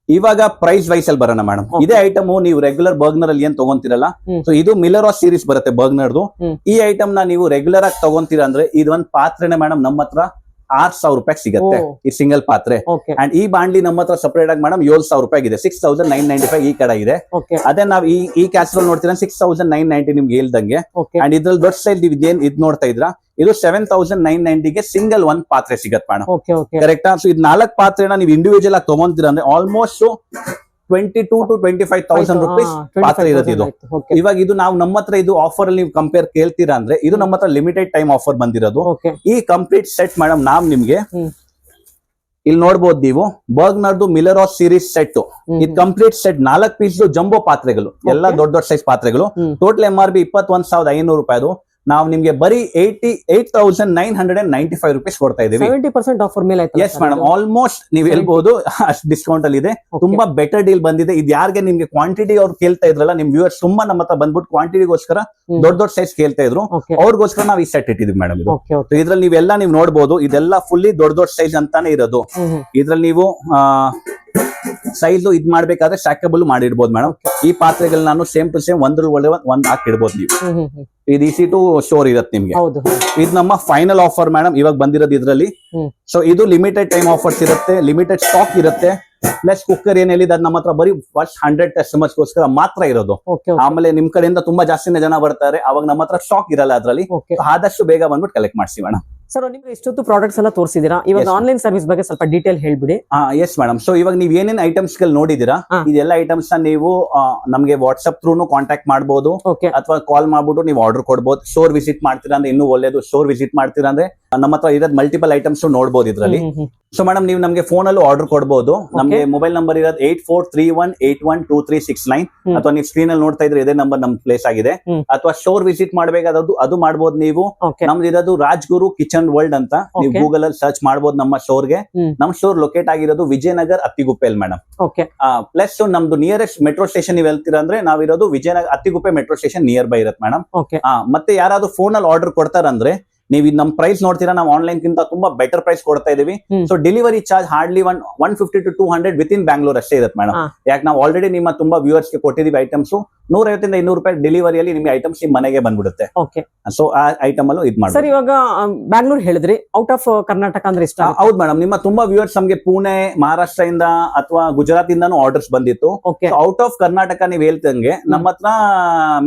Speaker 2: ಇವಾಗ ಪ್ರೈಸ್ ವೈಸ್ ಅಲ್ಲಿ ಬರೋಣ ಮೇಡಮ್. ಇದೇ ಐಟಮ್ ನೀವು ರೆಗ್ಯುಲರ್ ಬರ್ಗ್ನರ್ ಅಲ್ಲಿ ಏನ್ ತಗೊಂತೀರಲ್ಲ, ಸೊ ಇದು ಮಿಲರ್ ಸೀರೀಸ್ ಬರುತ್ತೆ ಬರ್ಗ್ನರ್ದು. ಈ ಐಟಮ್ ನ ನೀವು ರೆಗ್ಯುಲರ್ ಆಗಿ ತಗೊಂತೀರಾ ಅಂದ್ರೆ ಇದೊಂದ್ ಪಾತ್ರೆನೆ ಮೇಡಮ್ ನಮ್ಮ ಹತ್ರ 6000 ರೂಪಾಯಿ ಸಿಗುತ್ತೆ ಈ ಸಿಂಗಲ್ ಪಾತ್ರೆ. ಅಂಡ್ ಈ ಬಾಂಡ್ಲಿ ನಮ್ಮ ಹತ್ರ ಸಪರೇಟ್ ಆಗಿ ಮೇಡಮ್ 7000 ರೂಪಾಯಿ ಇದೆ. 6995 ಈ ಕಡೆ ಇದೆ. ಅದೇ ನಾವ್ ಈ ಕ್ಯಾಸರೋಲ್ ನೋಡ್ತೀರಾ 6990 ನಿಮ್ಗೆ ಹೇಳ್ದಂಗೆ. ಅಂಡ್ ಇದ್ರಲ್ಲಿ ದೊಡ್ಡ ಸೈಜ್ ಇದೇನ್ ಇದ್ ನೋಡ್ತಾ ಇದ್ರ ಇದು 7990 ಗೆ ಸಿಂಗಲ್ ಒಂದ್ ಪಾತ್ರೆ ಸಿಗತ್ತೆ ಮೇಡಮ್. ಕರೆಕ್ಟಾ? ಸೊ ಇದು 4 ಪಾತ್ರೆನ ನೀವು ಇಂಡಿವಿಜುವಲ್ ಆಗಿ ತಗೊಂತೀರಾ ಅಂದ್ರೆ ಆಲ್ಮೋಸ್ಟ್ 22 to 25,000 rupees ಪಾತ್ರೆ ಇರೋದು ಇದು. ಇವಾಗ ಇದು ನಾವು ನಮ್ಮ ಹತ್ರ ಇದು ಆಫರ್ ಅಲ್ಲಿ ನೀವು ಕಂಪೇರ್ ಕೇಳ್ತೀರಾ ಅಂದ್ರೆ ಇದು ನಮ್ಮ ಹತ್ರ ಲಿಮಿಟೆಡ್ ಟೈಮ್ ಆಫರ್ ಬಂದಿರೋದು. ಈ ಕಂಪ್ಲೀಟ್ ಸೆಟ್ ಮೇಡಮ್ ನಾವ್ ನಿಮ್ಗೆ ಇಲ್ಲಿ ನೋಡ್ಬೋದು ನೀವು ಬರ್ಗ್ನರ್ದು ಮಿಲರಾಸ್ ಸೀರೀಸ್ ಸೆಟ್ ಇದು ಕಂಪ್ಲೀಟ್ ಸೆಟ್ 4 ಪೀಸ್ ಜಂಬೋ ಪಾತ್ರೆಗಳು ಎಲ್ಲ ದೊಡ್ಡ ದೊಡ್ಡ ಸೈಜ್ ಪಾತ್ರೆಗಳು. ಟೋಟಲ್ MRP 21,500 ರೂಪಾಯಿ. ನಾವು ನಿಮ್ಗೆ ಬರೀ 88,995 rupees ಕೊಡ್ತಾ ಇದೀವಿ.
Speaker 1: 70% ಆಫರ್ ಮೇಲೆ ಆಯ್ತು.
Speaker 2: ಎಸ್ ಮೇಡಮ್, ಆಲ್ಮೋಸ್ಟ್ ನೀವು ಹೇಳ್ಬೋದು ಅಷ್ಟು ಡಿಸ್ಕೌಂಟ್ ಅಲ್ಲಿ ಇದೆ. ತುಂಬಾ ಬೆಟರ್ ಡೀಲ್ ಬಂದಿದೆ. ಇದು ಯಾರಿಗೆ ನಿಮ್ಗೆ ಕ್ವಾಂಟಿಟಿ ಅವ್ರು ಕೇಳ್ತಾ ಇದ್ರಲ್ಲ, ನಿಮ್ ವ್ಯೂವರ್ಸ್ ತುಂಬಾ ನಮ್ಮ ಹತ್ರ ಬಂದ್ಬಿಟ್ಟು ಕ್ವಾಂಟಿಟಿಗೋಸ್ಕರ ದೊಡ್ಡ ದೊಡ್ಡ ಸೈಜ್ ಕೇಳ್ತಾ ಇದ್ರು, ಅವ್ರಿಗೋಸ್ಕರ ನಾವು ಈ ಸೆಟ್ ಇಟ್ಟಿದ್ವಿ ಮೇಡಮ್. ಇದು ಇದ್ರಲ್ಲಿ ನೀವೆಲ್ಲ ನೀವು ನೋಡ್ಬೋದು, ಇದೆಲ್ಲ ಫುಲ್ಲಿ ದೊಡ್ಡ ದೊಡ್ಡ ಸೈಜ್ ಅಂತಾನೆ ಇರೋದು. ಇದ್ರಲ್ಲಿ ನೀವು ಸೈಜ್ ಇದ್ ಮಾಡ್ಬೇಕಾದ್ರೆ ಸ್ಟ್ಯಾಕಬಲ್ ಮಾಡಿರ್ಬೋದು ಮೇಡಮ್. ಈ ಪಾತ್ರೆಗಳು ನಾನು ಸೇಮ್ ಟು ಸೇಮ್ ಒಂದ್ರ ಒಳ್ಳೆ ಒಂದ್ ಹಾಕಿಡ್ಬೋದು ನೀವು. ಇದು ಈಸಿ ಟು ಸ್ಟೋರ್ ಇರತ್ತೆ ನಿಮ್ಗೆ. ಇದು ನಮ್ಮ ಫೈನಲ್ ಆಫರ್ ಮೇಡಮ್ ಇವಾಗ ಬಂದಿರೋದು ಇದ್ರಲ್ಲಿ. ಸೊ ಇದು ಲಿಮಿಟೆಡ್ ಟೈಮ್ ಆಫರ್ಸ್ ಇರುತ್ತೆ, ಲಿಮಿಟೆಡ್ ಸ್ಟಾಕ್ ಇರುತ್ತೆ. ಪ್ಲಸ್ ಕುಕ್ಕರ್ ಏನ್ ಹೇಳಿದ ನಮ್ಮ ಹತ್ರ ಬರೀ ಫಸ್ಟ್ 100 ಕಸ್ಟಮರ್ಸ್ ಗೋಸ್ಕರ ಮಾತ್ರ ಇರೋದು. ಆಮೇಲೆ ನಿಮ್ ಕಡೆಯಿಂದ ತುಂಬಾ ಜಾಸ್ತಿನೇ ಜನ ಬರ್ತಾರೆ, ಅವಾಗ ನಮ್ಮ ಹತ್ರ ಸ್ಟಾಕ್ ಇರಲ್ಲ ಅದ್ರಲ್ಲಿ. ಆದಷ್ಟು ಬೇಗ ಬಂದ್ಬಿಟ್ಟು ಕಲೆಕ್ಟ್ ಮಾಡಿಸಿ ಮೇಡಮ್.
Speaker 1: ಸರ್ ನಿಮ್ಗೆ ಇಷ್ಟೊತ್ತು ಪ್ರಾಡಕ್ಟ್ಸ್ ಎಲ್ಲ ತೋರಿಸಿದೀರಾ, ಇವಾಗ ಆನ್ಲೈನ್ ಸರ್ವಿಸ್ ಬಗ್ಗೆ ಸ್ವಲ್ಪ ಡೀಟೇಲ್ ಹೇಳ್ಬಿಡಿ.
Speaker 2: Yes madam. ಸೊ ಇವಾಗ ನೀವ್ ಏನೇನ್ ಐಟಮ್ಸ್ ಗಳು ನೋಡಿದೀರಾ, ಇದೆಲ್ಲ ಐಟಮ್ಸ್ ನ ನೀವು ನಮ್ಗೆ ವಾಟ್ಸ್ಆಪ್ ಥ್ರೂನು ಕಾಂಟ್ಯಾಕ್ಟ್ ಮಾಡಬಹುದು, ಅಥವಾ ಕಾಲ್ ಮಾಡ್ಬಿಟ್ಟು ನೀವು ಆರ್ಡರ್ ಕೊಡ್ಬೋದು. ಸ್ಟೋರ್ ವಿಸಿಟ್ ಮಾಡ್ತೀರಾ ಅಂದ್ರೆ ಇನ್ನೂ ಒಳ್ಳೇದು. ಸ್ಟೋರ್ ವಿಸಿಟ್ ಮಾಡ್ತೀರಾ ಅಂದ್ರೆ ನಮ್ಮ ಹತ್ರ ಇರೋದ್ ಮಲ್ಟಿಪಲ್ ಐಟಮ್ಸ್ ನೋಡಬಹುದು ಇದ್ರಲ್ಲಿ. ಸೊ ಮೇಡಮ್ ನೀವು ನಮ್ಗೆ ಫೋನ್ ಅಲ್ಲೂ ಆರ್ಡರ್ ಕೊಡಬಹುದು. ನಮ್ಗೆ ಮೊಬೈಲ್ ನಂಬರ್ ಇರೋದು 8431812369, ಅಥವಾ ನೀವು ಸ್ಕ್ರೀನ್ ಅಲ್ಲಿ ನೋಡ್ತಾ ಇದ್ರೆ ಇದೇ ನಂಬರ್ ನಮ್ ಪ್ಲೇಸ್ ಆಗಿದೆ. ಅಥವಾ ಸ್ಟೋರ್ ವಿಸಿಟ್ ಮಾಡ್ಬೇಕಾದದ್ದು ಅದು ಮಾಡಬಹುದು ನೀವು. ನಮ್ದು ಇರೋದು ರಾಜ್ಗುರು ಕಿಚನ್ ವರ್ಲ್ಡ್ ಅಂತ ನೀವು ಗೂಗಲ್ ಅಲ್ಲಿ ಸರ್ಚ್ ಮಾಡಬಹುದು ನಮ್ಮ ಸ್ಟೋರ್ ಗೆ. ನಮ್ ಸ್ಟೋರ್ ಲೊಕೇಟ್ ಆಗಿರೋದು ವಿಜಯನಗರ್ ಅತ್ತಿಗುಪ್ಪೆಲ್ ಮೇಡಮ್. ಪ್ಲಸ್ ನಮ್ದು ನಿಯರೆಸ್ಟ್ ಮೆಟ್ರೋ ಸ್ಟೇಷನ್ ನೀವು ಹೇಳ್ತೀರಾ ಅಂದ್ರೆ ನಾವಿರೋದು Vijayanagara Attiguppe metro station near by ಇರುತ್ತೆ ಮೇಡಮ್. ಮತ್ತೆ ಯಾರಾದ್ರೂ ಫೋನ್ ಅಲ್ಲಿ ಆರ್ಡರ್ ಕೊಡ್ತಾರಂದ್ರೆ ನೀವು ನಮ್ ಪ್ರೈಸ್ ನೋಡ್ತೀರಾ, ನಾವು ಆನ್ಲೈನ್ ಗಿಂತ ತುಂಬಾ ಬೆಟರ್ ಪ್ರೈಸ್ ಕೊಡ್ತಾ ಇದೀವಿ. So delivery charge hardly 150 to 200 with in Bangalore ಅಷ್ಟೇ ಇರುತ್ತೆ ಮೇಡಮ್. ಯಾಕೆ ನಾವು ಆಲ್ರೆಡಿ ನಿಮ್ಮ ತುಂಬಾ ವ್ಯೂವರ್ಸ್ ಗೆ ಕೊಟ್ಟಿದೀವಿ ಐಟಮ್ಸ್. 150 ಇಂದ 200 ರೂಪಾಯಿ ಡೆಲಿವರಿಯಲ್ಲಿ ನಿಮ್ಗೆ ಐಟಮ್ಸ್ ನಿಮ್ ಮನೆಗೆ ಬಂದ್ಬಿಡುತ್ತೆ. ಸೊ ಆ ಐಟಮ್ ಅಲ್ಲೂ ಇದು ಮಾಡಿ. ಸರ್
Speaker 1: ಇವಾಗ ಬ್ಯಾಂಗ್ಳೂರ್ ಹೇಳಿದ್ರಿ, ಔಟ್ ಆಫ್ ಕರ್ನಾಟಕ ಅಂದ್ರೆ ಇಷ್ಟ.
Speaker 2: ಹೌದು ಮೇಡಮ್, ನಿಮ್ಮ ತುಂಬಾ ವ್ಯೂವರ್ಸ್ ನಮ್ಗೆ ಪುಣೆ, ಮಹಾರಾಷ್ಟ್ರ ಇಂದ ಅಥವಾ ಗುಜರಾತ್ ಇಂದಾನು ಆರ್ಡರ್ಸ್ ಬಂದಿತ್ತು. ಔಟ್ ಆಫ್ ಕರ್ನಾಟಕ ನೀವು ಹೇಳ್ತಂಗೆ ನಮ್ಮ ಹತ್ರ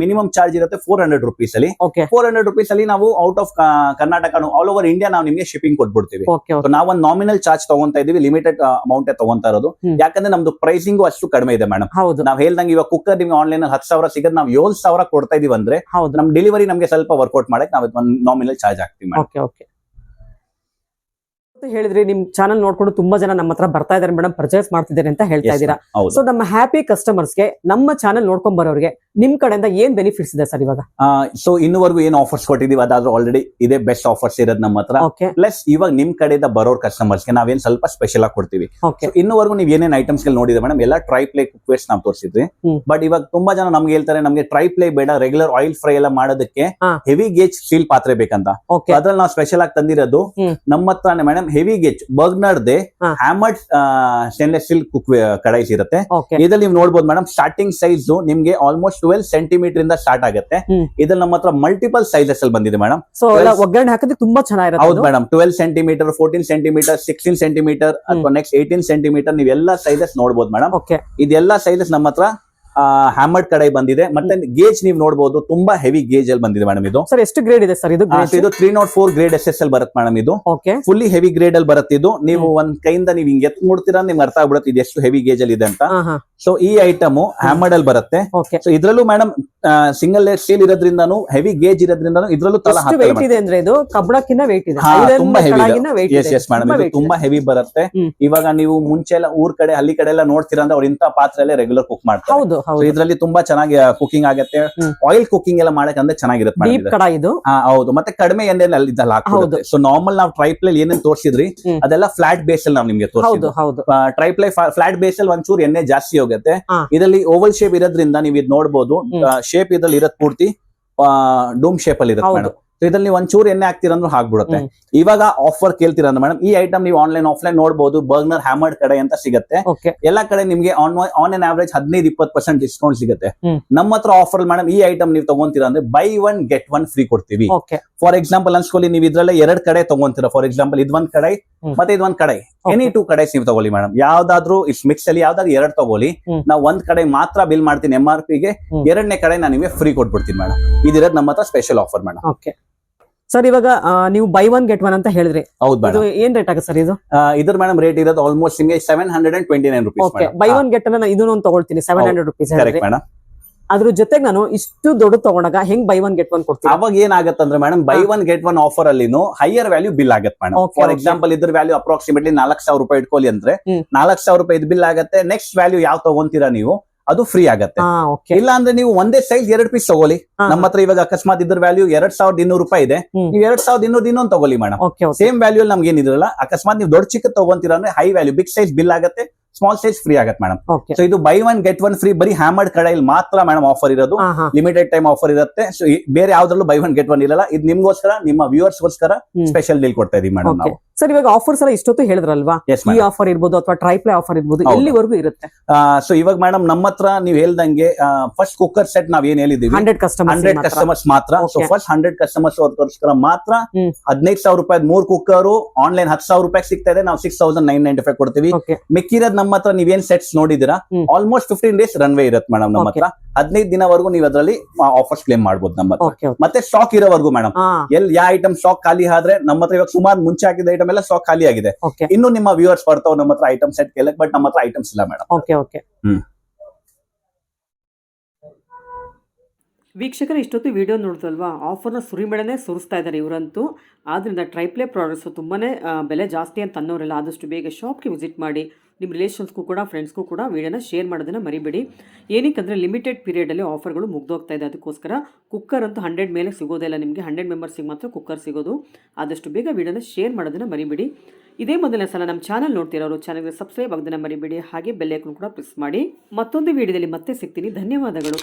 Speaker 2: ಮಿನಿಮಮ್ ಚಾರ್ಜ್ ಇರುತ್ತೆ 400 rupees ಅಲ್ಲಿ. 400 rupees ಅಲ್ಲಿ ನಾವು out of Karnataka all over India ನಾವು ನಿಮ್ಗೆ ಶಿಪ್ಪಿಂಗ್ ಕೊಟ್ಬಿಡ್ತೀವಿ. ನಾವೊಂದು ನಾಮಿನಲ್ ಚಾರ್ಜ್ ತಗೊಂತಾ ಇದೀವಿ, ಲಿಮಿಟೆಡ್ ಅಮೌಂಟ್ ತಗೊಂತಾ ಇರೋದು. ಯಾಕಂದ್ರೆ ನಮ್ದು ಪ್ರೈಸಿಂಗ್ ಅಷ್ಟು ಕಡಿಮೆ ಇದೆ ಮೇಡಮ್. ನಾವ್ ಹೇಳ್ದಂಗೆ ಇವಾಗ ಕುಕ್ಕರ್ ನಿಮ್ಗೆ ಆನ್ಲೈನ್ 10,000 ಸಿಗದ್ ನಾವು 7,000 ಕೊಡ್ತಾ ಇದೀವಿ ಅಂದ್ರೆ ನಮ್ ಡೆಲಿವರಿ ನಮ್ಗೆ ಸ್ವಲ್ಪ ವರ್ಕೌಟ್ ಮಾಡಕ್ ನಾವು ಒಂದು ನಾಮಿನಲ್ ಚಾರ್ಜ್ ಹಾಕ್ತೀವಿ ಮೇಡಮ್.
Speaker 1: ಹೇಳಿದ್ರಿ ನಿಮ್ ಚಾನಲ್ ನೋಡ್ಕೊಂಡು ತುಂಬಾ ಜನ ನಮ್ಮ ಹತ್ರ ಬರ್ತಾ ಇದಾರೆ ಮೇಡಮ್, ಪರ್ಚೇಸ್ ಮಾಡ್ತಿದ್ದಾರೆ ಅಂತ ಹೇಳ್ತಾ ಇದ್ದೀರಾ. ಸೊ ನಮ್ಮ ಹ್ಯಾಪಿ ಕಸ್ಟಮರ್ಸ್ ಗೆ, ನಮ್ಮ ಚಾನಲ್ ನೋಡ್ಕೊಂಡ್ ಬರೋರಿಗೆ ನಿಮ್ ಕಡೆಯಿಂದ ಏನ್ ಬೆನಿಫಿಟ್ಸ್ ಇದೆ ಸರ್ ಇವಾಗ?
Speaker 2: ಸೊ ಇನ್ನುವರೆಗೂ ಏನ್ ಆಫರ್ಸ್ ಕೊಟ್ಟಿದೀವಿ ಅದಾದ್ರೂ ಆಲ್ರೆಡಿ ಇದೇ ಬೆಸ್ಟ್ ಆಫರ್ಸ್ ಇರೋದು ನಮ್ಮ ಹತ್ರ. ಪ್ಲಸ್ ಇವಾಗ ನಿಮ್ ಕಡೆಯಿಂದ ಬರೋರ್ ಕಸ್ಟಮರ್ಸ್ ಗೆ ನಾವೇನ್ ಸ್ವಲ್ಪ ಸ್ಪೆಷಲ್ ಆಗಿ ಕೊಡ್ತೀವಿ. ಇನ್ನುವರೆಗೂ ನೀವು ಏನೇನ್ ಐಟಮ್ಸ್ ಗಳು ನೋಡಿದ್ರೆ ಮೇಡಮ್ ಎಲ್ಲ ಟ್ರೈ ಪ್ಲೇ ಕುಕ್ವೇರ್ಸ್ ನಾವು ತೋರಿಸಿದ್ವಿ. ಬಟ್ ಇವಾಗ ತುಂಬಾ ಜನ ನಮ್ಗೆ ಹೇಳ್ತಾರೆ ನಮ್ಗೆ ಟ್ರೈ ಪ್ಲೇ ಬೇಡ, ರೆಗ್ಯುಲರ್ ಆಯಿಲ್ ಫ್ರೈ ಎಲ್ಲ ಮಾಡೋದಕ್ಕೆ ಹೆವಿ ಗೇಜ್ ಸ್ಟೀಲ್ ಪಾತ್ರೆ ಬೇಕಂತ. ಅದ್ರಲ್ಲಿ ನಾವು ಸ್ಪೆಷಲ್ ಆಗಿ ತಂದಿರೋದು ನಮ್ಮ ಹತ್ರನೇ ಮೇಡಮ್ ಹೆವಿ ಗೇಜ್ ಬರ್ಗ್ನರ್ ದೇ ಹ್ಯಾಮರ್ಡ್ ಸ್ಟೇನ್ಲೆಸ್ ಸ್ಟೀಲ್ ಕುಕ್ ಕಡಾಯಿಸ್ ಇರುತ್ತೆ. ಇದ್ರಲ್ಲಿ ನೀವು ನೋಡಬಹುದು ಮೇಡಮ್, ಸ್ಟಾರ್ಟಿಂಗ್ ಸೈಜ್ ನಿಮ್ಗೆ ಆಲ್ಮೋಸ್ಟ್ 12 ಸೆಂಟಿಮೀಟರ್ ಇಂದ ಸ್ಟಾರ್ಟ್ ಆಗುತ್ತೆ. ಇದ್ರಲ್ಲಿ ನಮ್ಮ ಹತ್ರ ಮಲ್ಟಿಪಲ್ ಸೈಜಸ್ ಅಲ್ಲಿ ಬಂದಿದೆ ಮೇಡಮ್.
Speaker 1: ಒಗ್ಗರಣೆ ಹಾಕಿದ್ರೆ ತುಂಬಾ ಚೆನ್ನಾಗಿರುತ್ತೆ.
Speaker 2: ಹೌದು ಮೇಡಮ್, 12 ಸೆಂಟಿಮೀಟರ್, 14 ಸೆಂಟಿಮೀಟರ್, 16 ಸೆಂಟಿಮೀಟರ್ ಅಥವಾ ನೆಕ್ಸ್ಟ್ 18 ಸೆಂಟಿಮೀಟರ್ ನೀವೆಲ್ಲ ಸೈಜಸ್ ನೋಡಬಹುದು ಮೇಡಮ್. ಇದೆಲ್ಲ ಸೈಜಸ್ ನಮ್ಮ ಹತ್ರ ಹ್ಯಾಮರ್ಡ್ ಕಡಾಯಿ ಬಂದಿದೆ. ಮತ್ತೆ ಗೇಜ್ ನೀವು ನೋಡಬಹುದು, ತುಂಬಾ ಹೆವಿ ಗೇಜ್ ಅಲ್ಲಿ ಬಂದಿದೆ ಮೇಡಮ್. ಇದು
Speaker 1: ಸರ್ ಎಷ್ಟು ಗ್ರೇಡ್ ಇದೆ ಸರ್? ಇದು
Speaker 2: 304 ಗ್ರೇಡ್ SSL ಬರುತ್ತೆ ಮೇಡಮ್. ಇದು ಫುಲ್ಲಿ ಹೆವಿ ಗ್ರೇಡ್ ಅಲ್ಲಿ ಬರುತ್ತೆ. ಇದು ನೀವು ಒಂದ್ ಕೈಯಿಂದ ನೀವು ಹಿಂಗೆ ಎತ್ ನೋಡ್ತೀರಾ ನಿಮ್ಗೆ ಅರ್ಥ ಆಗ್ಬಿಡುತ್ತೆ ಇದು ಎಷ್ಟು ಹೆವಿ ಗೇಜ್ ಅಲ್ಲಿ ಇದೆ ಅಂತ. ಸೊ ಈ ಐಟಮ್ ಹ್ಯಾಮರ್ಡ್ ಅಲ್ಲಿ ಬರುತ್ತೆ. ಸೊ ಇದ್ರಲ್ಲೂ ಮೇಡಮ್ ಸಿಂಗಲ್ ಲೇಯರ್ ಸ್ಟೀಲ್ ಇರೋದ್ರಿಂದಾನು ಹೆವಿ ಗೇಜ್ ಇರೋದ್ರಿಂದಾನು ಇದ್ರಲ್ಲೂ ತಲಾ
Speaker 1: ವೇಟ್ ಇದೆ ಅಂದ್ರೆ ಇದು ಕಬ್ಬಣಕ್ಕಿಂತ ವೇಟ್ ಇದೆ,
Speaker 2: ತುಂಬಾ ಹೆವಿ ಇದೆ. ಎಸ್ ಮೇಡಮ್, ಇದು ತುಂಬಾ ಹೆವಿ ಬರುತ್ತೆ. ಇವಾಗ ನೀವು ಮುಂಚೆ ಎಲ್ಲ ಊರ್ ಕಡೆ ಹಳ್ಳಿ ಕಡೆ ಎಲ್ಲ ನೋಡ್ತೀರಾ ಅಂದ್ರೆ ಅವ್ರ ಇಂತ ಪಾತ್ರೆಲ್ಲೇ ರೆಗ್ಯುಲರ್ ಕುಕ್ ಮಾಡ್ತಾರೆ. ಇದ್ರಲ್ಲಿ ತುಂಬಾ ಚೆನ್ನಾಗಿ ಕುಕಿಂಗ್ ಆಗುತ್ತೆ. ಆಯಿಲ್ ಕುಕಿಂಗ್ ಎಲ್ಲ ಮಾಡಕ್ ಅಂದ್ರೆ ಚೆನ್ನಾಗಿರುತ್ತೆ. ಹೌದು, ಮತ್ತೆ ಕಡಿಮೆ ಎಣ್ಣೆಲಿ ಅಲ್ಲಿ ಇದ್ದಲ್ಲಿ ಹಾಕಬಹುದು. ಸೊ ನಾರ್ಮಲ್ ನಾವು ಟ್ರೈಪ್ಲೇ ಏನೇನ್ ತೋರಿಸಿದ್ರಿ ಅದೆಲ್ಲ ಫ್ಲಾಟ್ ಬೇಸ್ ಅಲ್ಲಿ ನಾವು ನಿಮ್ಗೆ ತೋರಿಸಿದ್ವಿ. ಟ್ರೈಪ್ಲೇ ಫ್ಲಾಟ್ ಬೇಸ್ ಅಲ್ಲಿ ಒಂಚೂರು ಎಣ್ಣೆ ಜಾಸ್ತಿ ಹೋಗುತ್ತೆ. ಇದರಲ್ಲಿ ಓವಲ್ ಶೇಪ್ ಇರೋದ್ರಿಂದ ನೀವು ಇದು ನೋಡಬಹುದು, ಶೇಪ್ ಇದ್ರಲ್ಲಿ ಇರೋದ್ ಪೂರ್ತಿ ಡೂಮ್ ಶೇಪ್ ಅಲ್ಲಿ ಇರುತ್ತೆ ಮೇಡಮ್. ಇದ್ರಲ್ಲಿ ಒಂಚೂರು ಎಣ್ಣೆ ಹಾಕ್ತೀರ ಅಂದ್ರೆ ಹಾಕ್ಬಿಡುತ್ತೆ. ಇವಾಗ ಆಫರ್ ಕೇಳ್ತೀರ ಅಂದ್ರೆ ಮೇಡಮ್, ಈ ಐಟಮ್ ನೀವು ಆನ್ಲೈನ್ ಆಫ್ಲೈನ್ ನೋಡಬಹುದು. ಬರ್ಗ್ನರ್ ಹ್ಯಾಮರ್ಡ್ ಕಡಾಯಿ ಅಂತ ಸಿಗುತ್ತೆ. ಎಲ್ಲಾ ಕಡೆ ನಿಮ್ಗೆ ಆನ್ ಎನ್ ಆವರೇಜ್ 15-20% ಡಿಸ್ಕೌಂಟ್ ಸಿಗುತ್ತೆ. ನಮ್ಮ ಹತ್ರ ಆಫರ್ ಮೇಡಮ್ ಈ ಐಟಮ್ ನೀವು ತಗೊಂತೀರಾ ಅಂದ್ರೆ ಬೈ 1 get 1 ಫ್ರೀ ಕೊಡ್ತೀವಿ. ಫಾರ್ ಎಕ್ಸಾಂಪಲ್ ಅನ್ಸ್ಕೊಳ್ಳಿ, ನೀವು ಇದ್ರಲ್ಲೇ 2 ಕಡೆ ತಗೊಂತೀರಾ. ಫಾರ್ ಎಕ್ಸಾಂಪಲ್ ಇದೊಂದ್ ಕಡಾಯಿ ಮತ್ತೆ ಇದೊಂದ್ ಕಡಾಯಿ, ಎನಿ 2 ಕಡಾಯಿಸ್ ನೀವು ತಗೊಳ್ಳಿ ಮೇಡಮ್. ಯಾವ್ದಾದ್ರು ಇಟ್ಸ್ ಮಿಕ್ಸ್ ಅಲ್ಲಿ ಯಾವ್ದಾದ್ರು 2 ತಗೊಳ್ಳಿ. ನಾವು ಒಂದ್ ಕಡೆ ಮಾತ್ರ ಬಿಲ್ ಮಾಡ್ತೀನಿ MRP ಗೆ, 2ನೇ ಕಡೆ ನಾನು ನಿಮಗೆ ಫ್ರೀ ಕೊಟ್ಬಿಡ್ತೀನಿ ಮೇಡಮ್. ಇದಿರೋದು ನಮ್ಮ ಹತ್ರ ಸ್ಪೆಷಲ್ ಆಫರ್ ಮೇಡಮ್.
Speaker 1: ಸರ್ ಇವಾಗ ನೀವು ಬೈ ಒನ್ ಗೆಟ್ ಒನ್ ಅಂತ ಹೇಳಿದ್ರಿ,
Speaker 2: ಹೌದು
Speaker 1: ಇದು
Speaker 2: ಮೇಡಮ್.
Speaker 1: ಏನ್ ರೇಟ್ ಆಗುತ್ತೆ ಸರ್ ಇದು?
Speaker 2: ಇದ್ರ ಮೇಡಮ್ ರೇಟ್ ಇರೋದು ಆಲ್ಮೋಸ್ಟ್ ನಿಮಗೆ 729
Speaker 1: okay,
Speaker 2: rupees.
Speaker 1: By one get ಅನ್ನ ಇದನ್ನು ಒಂದು ತಗೊಳ್ತೀನಿ 700 rupees
Speaker 2: ಕರೆಕ್ಟ್
Speaker 1: ಹೇಳಿದ್ರಿ.
Speaker 2: ಮೇಡಮ್.
Speaker 1: ಅದ್ರ ಜೊತೆಗೆ ನಾನು ಇಷ್ಟು ದೊಡ್ಡ ತಗೊಂಡಾಗ ಹೆಂಗ್ ಬೈ ಒನ್ ಗೆಟ್ ಒನ್ ಕೊಡ್ತೀನಿ?
Speaker 2: ಅವಾಗ ಏನಾಗುತ್ತೆ ಅಂದ್ರೆ madam, by one get one offer ಅಲ್ಲಿ ಹೈಯರ್ ವ್ಯಾಲ್ಯೂ ಬಿಲ್ ಆಗುತ್ತೆ madam.
Speaker 1: Okay,
Speaker 2: for
Speaker 1: okay.
Speaker 2: Example ಇದ್ರ ವ್ಯಾಲ್ಯೂ ಅಪ್ರಾಕ್ಸಿಮೇಟ್ಲಿ 4,000 ರೂಪಾಯಿ ಇಟ್ಕೊಳ್ಳಿ ಅಂದ್ರೆ 4,000 ರೂಪಾಯಿ ಬಿಲ್ ಆಗುತ್ತೆ. ನೆಕ್ಸ್ಟ್ ವ್ಯಾಲ್ಯೂ ಯಾವ ತಗೊಂತೀರಾ ನೀವು ಅದು ಫ್ರೀ ಆಗುತ್ತೆ.
Speaker 1: ಓಕೆ,
Speaker 2: ಇಲ್ಲ ಅಂದ್ರೆ ನೀವು ಒಂದೇ ಸೈಜ್ 2 ಪೀಸ್ ತಗೊಳ್ಳಿ. ನಮ್ಮ ಹತ್ರ ಇವಾಗ ಅಕಸ್ಮಾತ್ ಇದ್ರ ವ್ಯಾಲ್ಯೂ 2,200 ರೂಪಾಯಿ ಇದೆ, ನೀವು 2,200 ಇನ್ನೊಂದು ತಗೊಳ್ಳಿ ಮೇಡಮ್.
Speaker 1: ಓಕೆ,
Speaker 2: ಸೇಮ್ ವ್ಯಾಲ್ಯೂ ಅಲ್ಲಿ ನಮ್ಗೆ ಏನಿದ್ರಲ್ಲ, ಅಕಸ್ಮಾತ್ ನೀವು ದೊಡ್ಡ ಚಿಕ್ಕ ತಗೊಂತೀರಾ ಅಂದ್ರೆ high value big size bill ಆಗುತ್ತೆ, ಸ್ಮಾಲ್ ಸೈಜ್ ಫ್ರೀ ಆಗುತ್ತೆ ಮೇಡಮ್.
Speaker 1: ಓಕೆ.
Speaker 2: ಸೊ ಇದು buy one get one free ಬರೀ ಹ್ಯಾಮರ್ಡ್ ಕಡೆಯಲ್ಲಿ ಮಾತ್ರ ಮೇಡಮ್ ಆಫರ್ ಇರೋದು. ಲಿಮಿಟೆಡ್ ಟೈಮ್ ಆಫರ್ ಇರುತ್ತೆ. ಸೊ ಬೇರೆ ಯಾವ್ದ್ರಲ್ಲೂ ಬೈ ಒನ್ ಗೆಟ್ ಒನ್ ಇರಲ್ಲ. ಇದು ನಿಮ್ಗೋಸ್ಕರ, ನಿಮ್ಮ ವ್ಯೂವರ್ಸ್ ಗೋಸ್ಕರ ಸ್ಪೆಷಲ್ ಡೀಲ್ ಕೊಡ್ತಾ ಇದೀವಿ ಮೇಡಮ್ ನಾವು.
Speaker 1: ಸರ್ ಇವಾಗ ಆಫರ್ಸ್ ಎಲ್ಲ ಇಷ್ಟೊತ್ತು ಹೇಳಿದ್ರಲ್ವಾ,
Speaker 2: Yes,
Speaker 1: ಈ
Speaker 2: madam.
Speaker 1: ಆಫರ್ ಇರ್ಬೋದು ಅಥವಾ ಟ್ರೈಪ್ಲೇ ಆಫರ್ ಇರ್ಬೋದು,
Speaker 2: ಹೌದು.
Speaker 1: ಎಲ್ಲಿವರೆಗೂ ಇರುತ್ತೆ?
Speaker 2: ಸೊ ಇವಾಗ ಮೇಡಮ್ ನಮ್ಮ ಹತ್ರ ನೀವು ಹೇಳ್ದಂಗೆ ಫಸ್ಟ್ ಕುಕ್ಕರ್ ಸೆಟ್ ನಾವ್ ಏನ್ ಹೇಳಿದೀವಿ
Speaker 1: 100
Speaker 2: 100 ಕಸ್ಟಮರ್ಸ್ ಮಾತ್ರ. So
Speaker 1: Okay.
Speaker 2: ಫಸ್ಟ್ 100 ಕಸ್ಟಮರ್ಸ್ ಅವ್ರಿಗೋಸ್ಕರ ಮಾತ್ರ 15,000 ರೂಪಾಯಿ 3 ಕುಕ್ಕರ್ ಆನ್ಲೈನ್ 10,000 ರೂಪಾಯಿ ಸಿಗ್ತಾ ಇದೆ. ನಾವು 6,995 ಕೊಡ್ತೀವಿ.
Speaker 1: ಓಕೆ,
Speaker 2: ಮಿಕ್ಕಿರೋದ್ ನಮ್ಮ ಹತ್ರ ನೀವೇನ್ ಸೆಟ್ಸ್ ನೋಡಿದಿರಾ ಆಲ್ಮೋಸ್ಟ್ 15 days ರನ್ವೇ ಇರುತ್ತೆ ಮೇಡಮ್ ನಮ್ಮ ಹತ್ರ. 15 ದಿನವರೆಗೂ ನೀವು ಅದರಲ್ಲಿ ಆಫರ್ಸ್ ಕ್ಲೇಮ್ ಮಾಡಬಹುದು ನಮ್ಮ ಹತ್ರ.
Speaker 1: ಓಕೆ,
Speaker 2: ಮತ್ತೆ ಸ್ಟಾಕ್ ಇರೋವರೆಗೂ ಮೇಡಮ್, ಎಲ್ಲಿ ಯಾವ ಐಟಮ್ ಸ್ಟಾಕ್ ಖಾಲಿ ಆದ್ರೆ ನಮ್ಮ ಹತ್ರ ಇವಾಗ ಸುಮಾರು ಮುಂಚೆ ಹಾಕಿದ ಐಟಮ್ ಎಲ್ಲ ಸ್ಟಾಕ್ ಖಾಲಿ ಆಗಿದೆ.
Speaker 1: ಓಕೆ,
Speaker 2: ಇನ್ನು ನಿಮ್ಮ ವ್ಯೂವರ್ಸ್ ಬರ್ತಾವ್ ನಮ್ಮ ಹತ್ರ ಐಟಮ್ ಸೆಟ್ ಕೇಳಕ್, ಬಟ್ ನಮ್ಮ ಹತ್ರ ಐಟಮ್ಸ್ ಇಲ್ಲ ಮೇಡಮ್.
Speaker 1: Okay, okay.
Speaker 2: ಹ್ಮ್.
Speaker 1: ವೀಕ್ಷಕರು ಇಷ್ಟೊತ್ತು ವಿಡಿಯೋ ನೋಡಿದ್ರಲ್ವಾ, ಆಫರ್ನ ಸುರಿಮಳೆನೇ ಸುರಿಸ್ತಾ ಇದ್ದಾರೆ ಇವರಂತೂ. ಆದ್ದರಿಂದ ಟ್ರೈಪ್ಲೇ ಪ್ರಾಡಕ್ಟ್ಸ್ ತುಂಬಾನೇ ಬೆಲೆ ಜಾಸ್ತಿ ಅಂತ ಅನ್ನೋರೆಲ್ಲ ಆದಷ್ಟು ಬೇಗ ಶಾಪ್ಗೆ ವಿಸಿಟ್ ಮಾಡಿ. ನಿಮ್ಮ ರಿಲೇಷನ್ಸ್ಗೂ ಕೂಡ ಫ್ರೆಂಡ್ಸ್ಗೂ ಕೂಡ ವಿಡಿಯೋನ ಶೇರ್ ಮಾಡೋದನ್ನ ಮರಿಬೇಡಿ. ಏನಕ್ಕಂದರೆ ಲಿಮಿಟೆಡ್ ಪೀರಿಯಡಲ್ಲಿ ಆಫರ್ಗಳು ಮುಗ್ದೋಗ್ತಾ ಇದೆ. ಅದಕ್ಕೋಸ್ಕರ ಕುಕ್ಕರ್ ಅಂತೂ 100 ಮೇಲೆ ಸಿಗೋದೇ ಇಲ್ಲ ನಿಮಗೆ. 100 ಮೆಂಬರ್ಸಿಗೆ ಮಾತ್ರ ಕುಕ್ಕರ್ ಸಿಗೋದು. ಆದಷ್ಟು ಬೇಗ ವಿಡಿಯೋನ ಶೇರ್ ಮಾಡೋದನ್ನ ಮರಿಬೇಡಿ. ಇದೇ ಮೊದಲನೇ ಸಲ ನಮ್ಮ ಚಾನಲ್ ನೋಡ್ತಿರೋರು ಚಾನಲ್ಗೆ ಸಬ್ಸ್ಕ್ರೈಬ್ ಆಗೋದನ್ನ ಮರಿಬೇಡಿ. ಹಾಗೆ ಬೆಲ್ ಐಕಾನ್ ಕೂಡ ಪ್ರೆಸ್ ಮಾಡಿ. ಮತ್ತೊಂದು ವಿಡಿಯೋದಲ್ಲಿ ಮತ್ತೆ ಸಿಗ್ತೀನಿ. ಧನ್ಯವಾದಗಳು.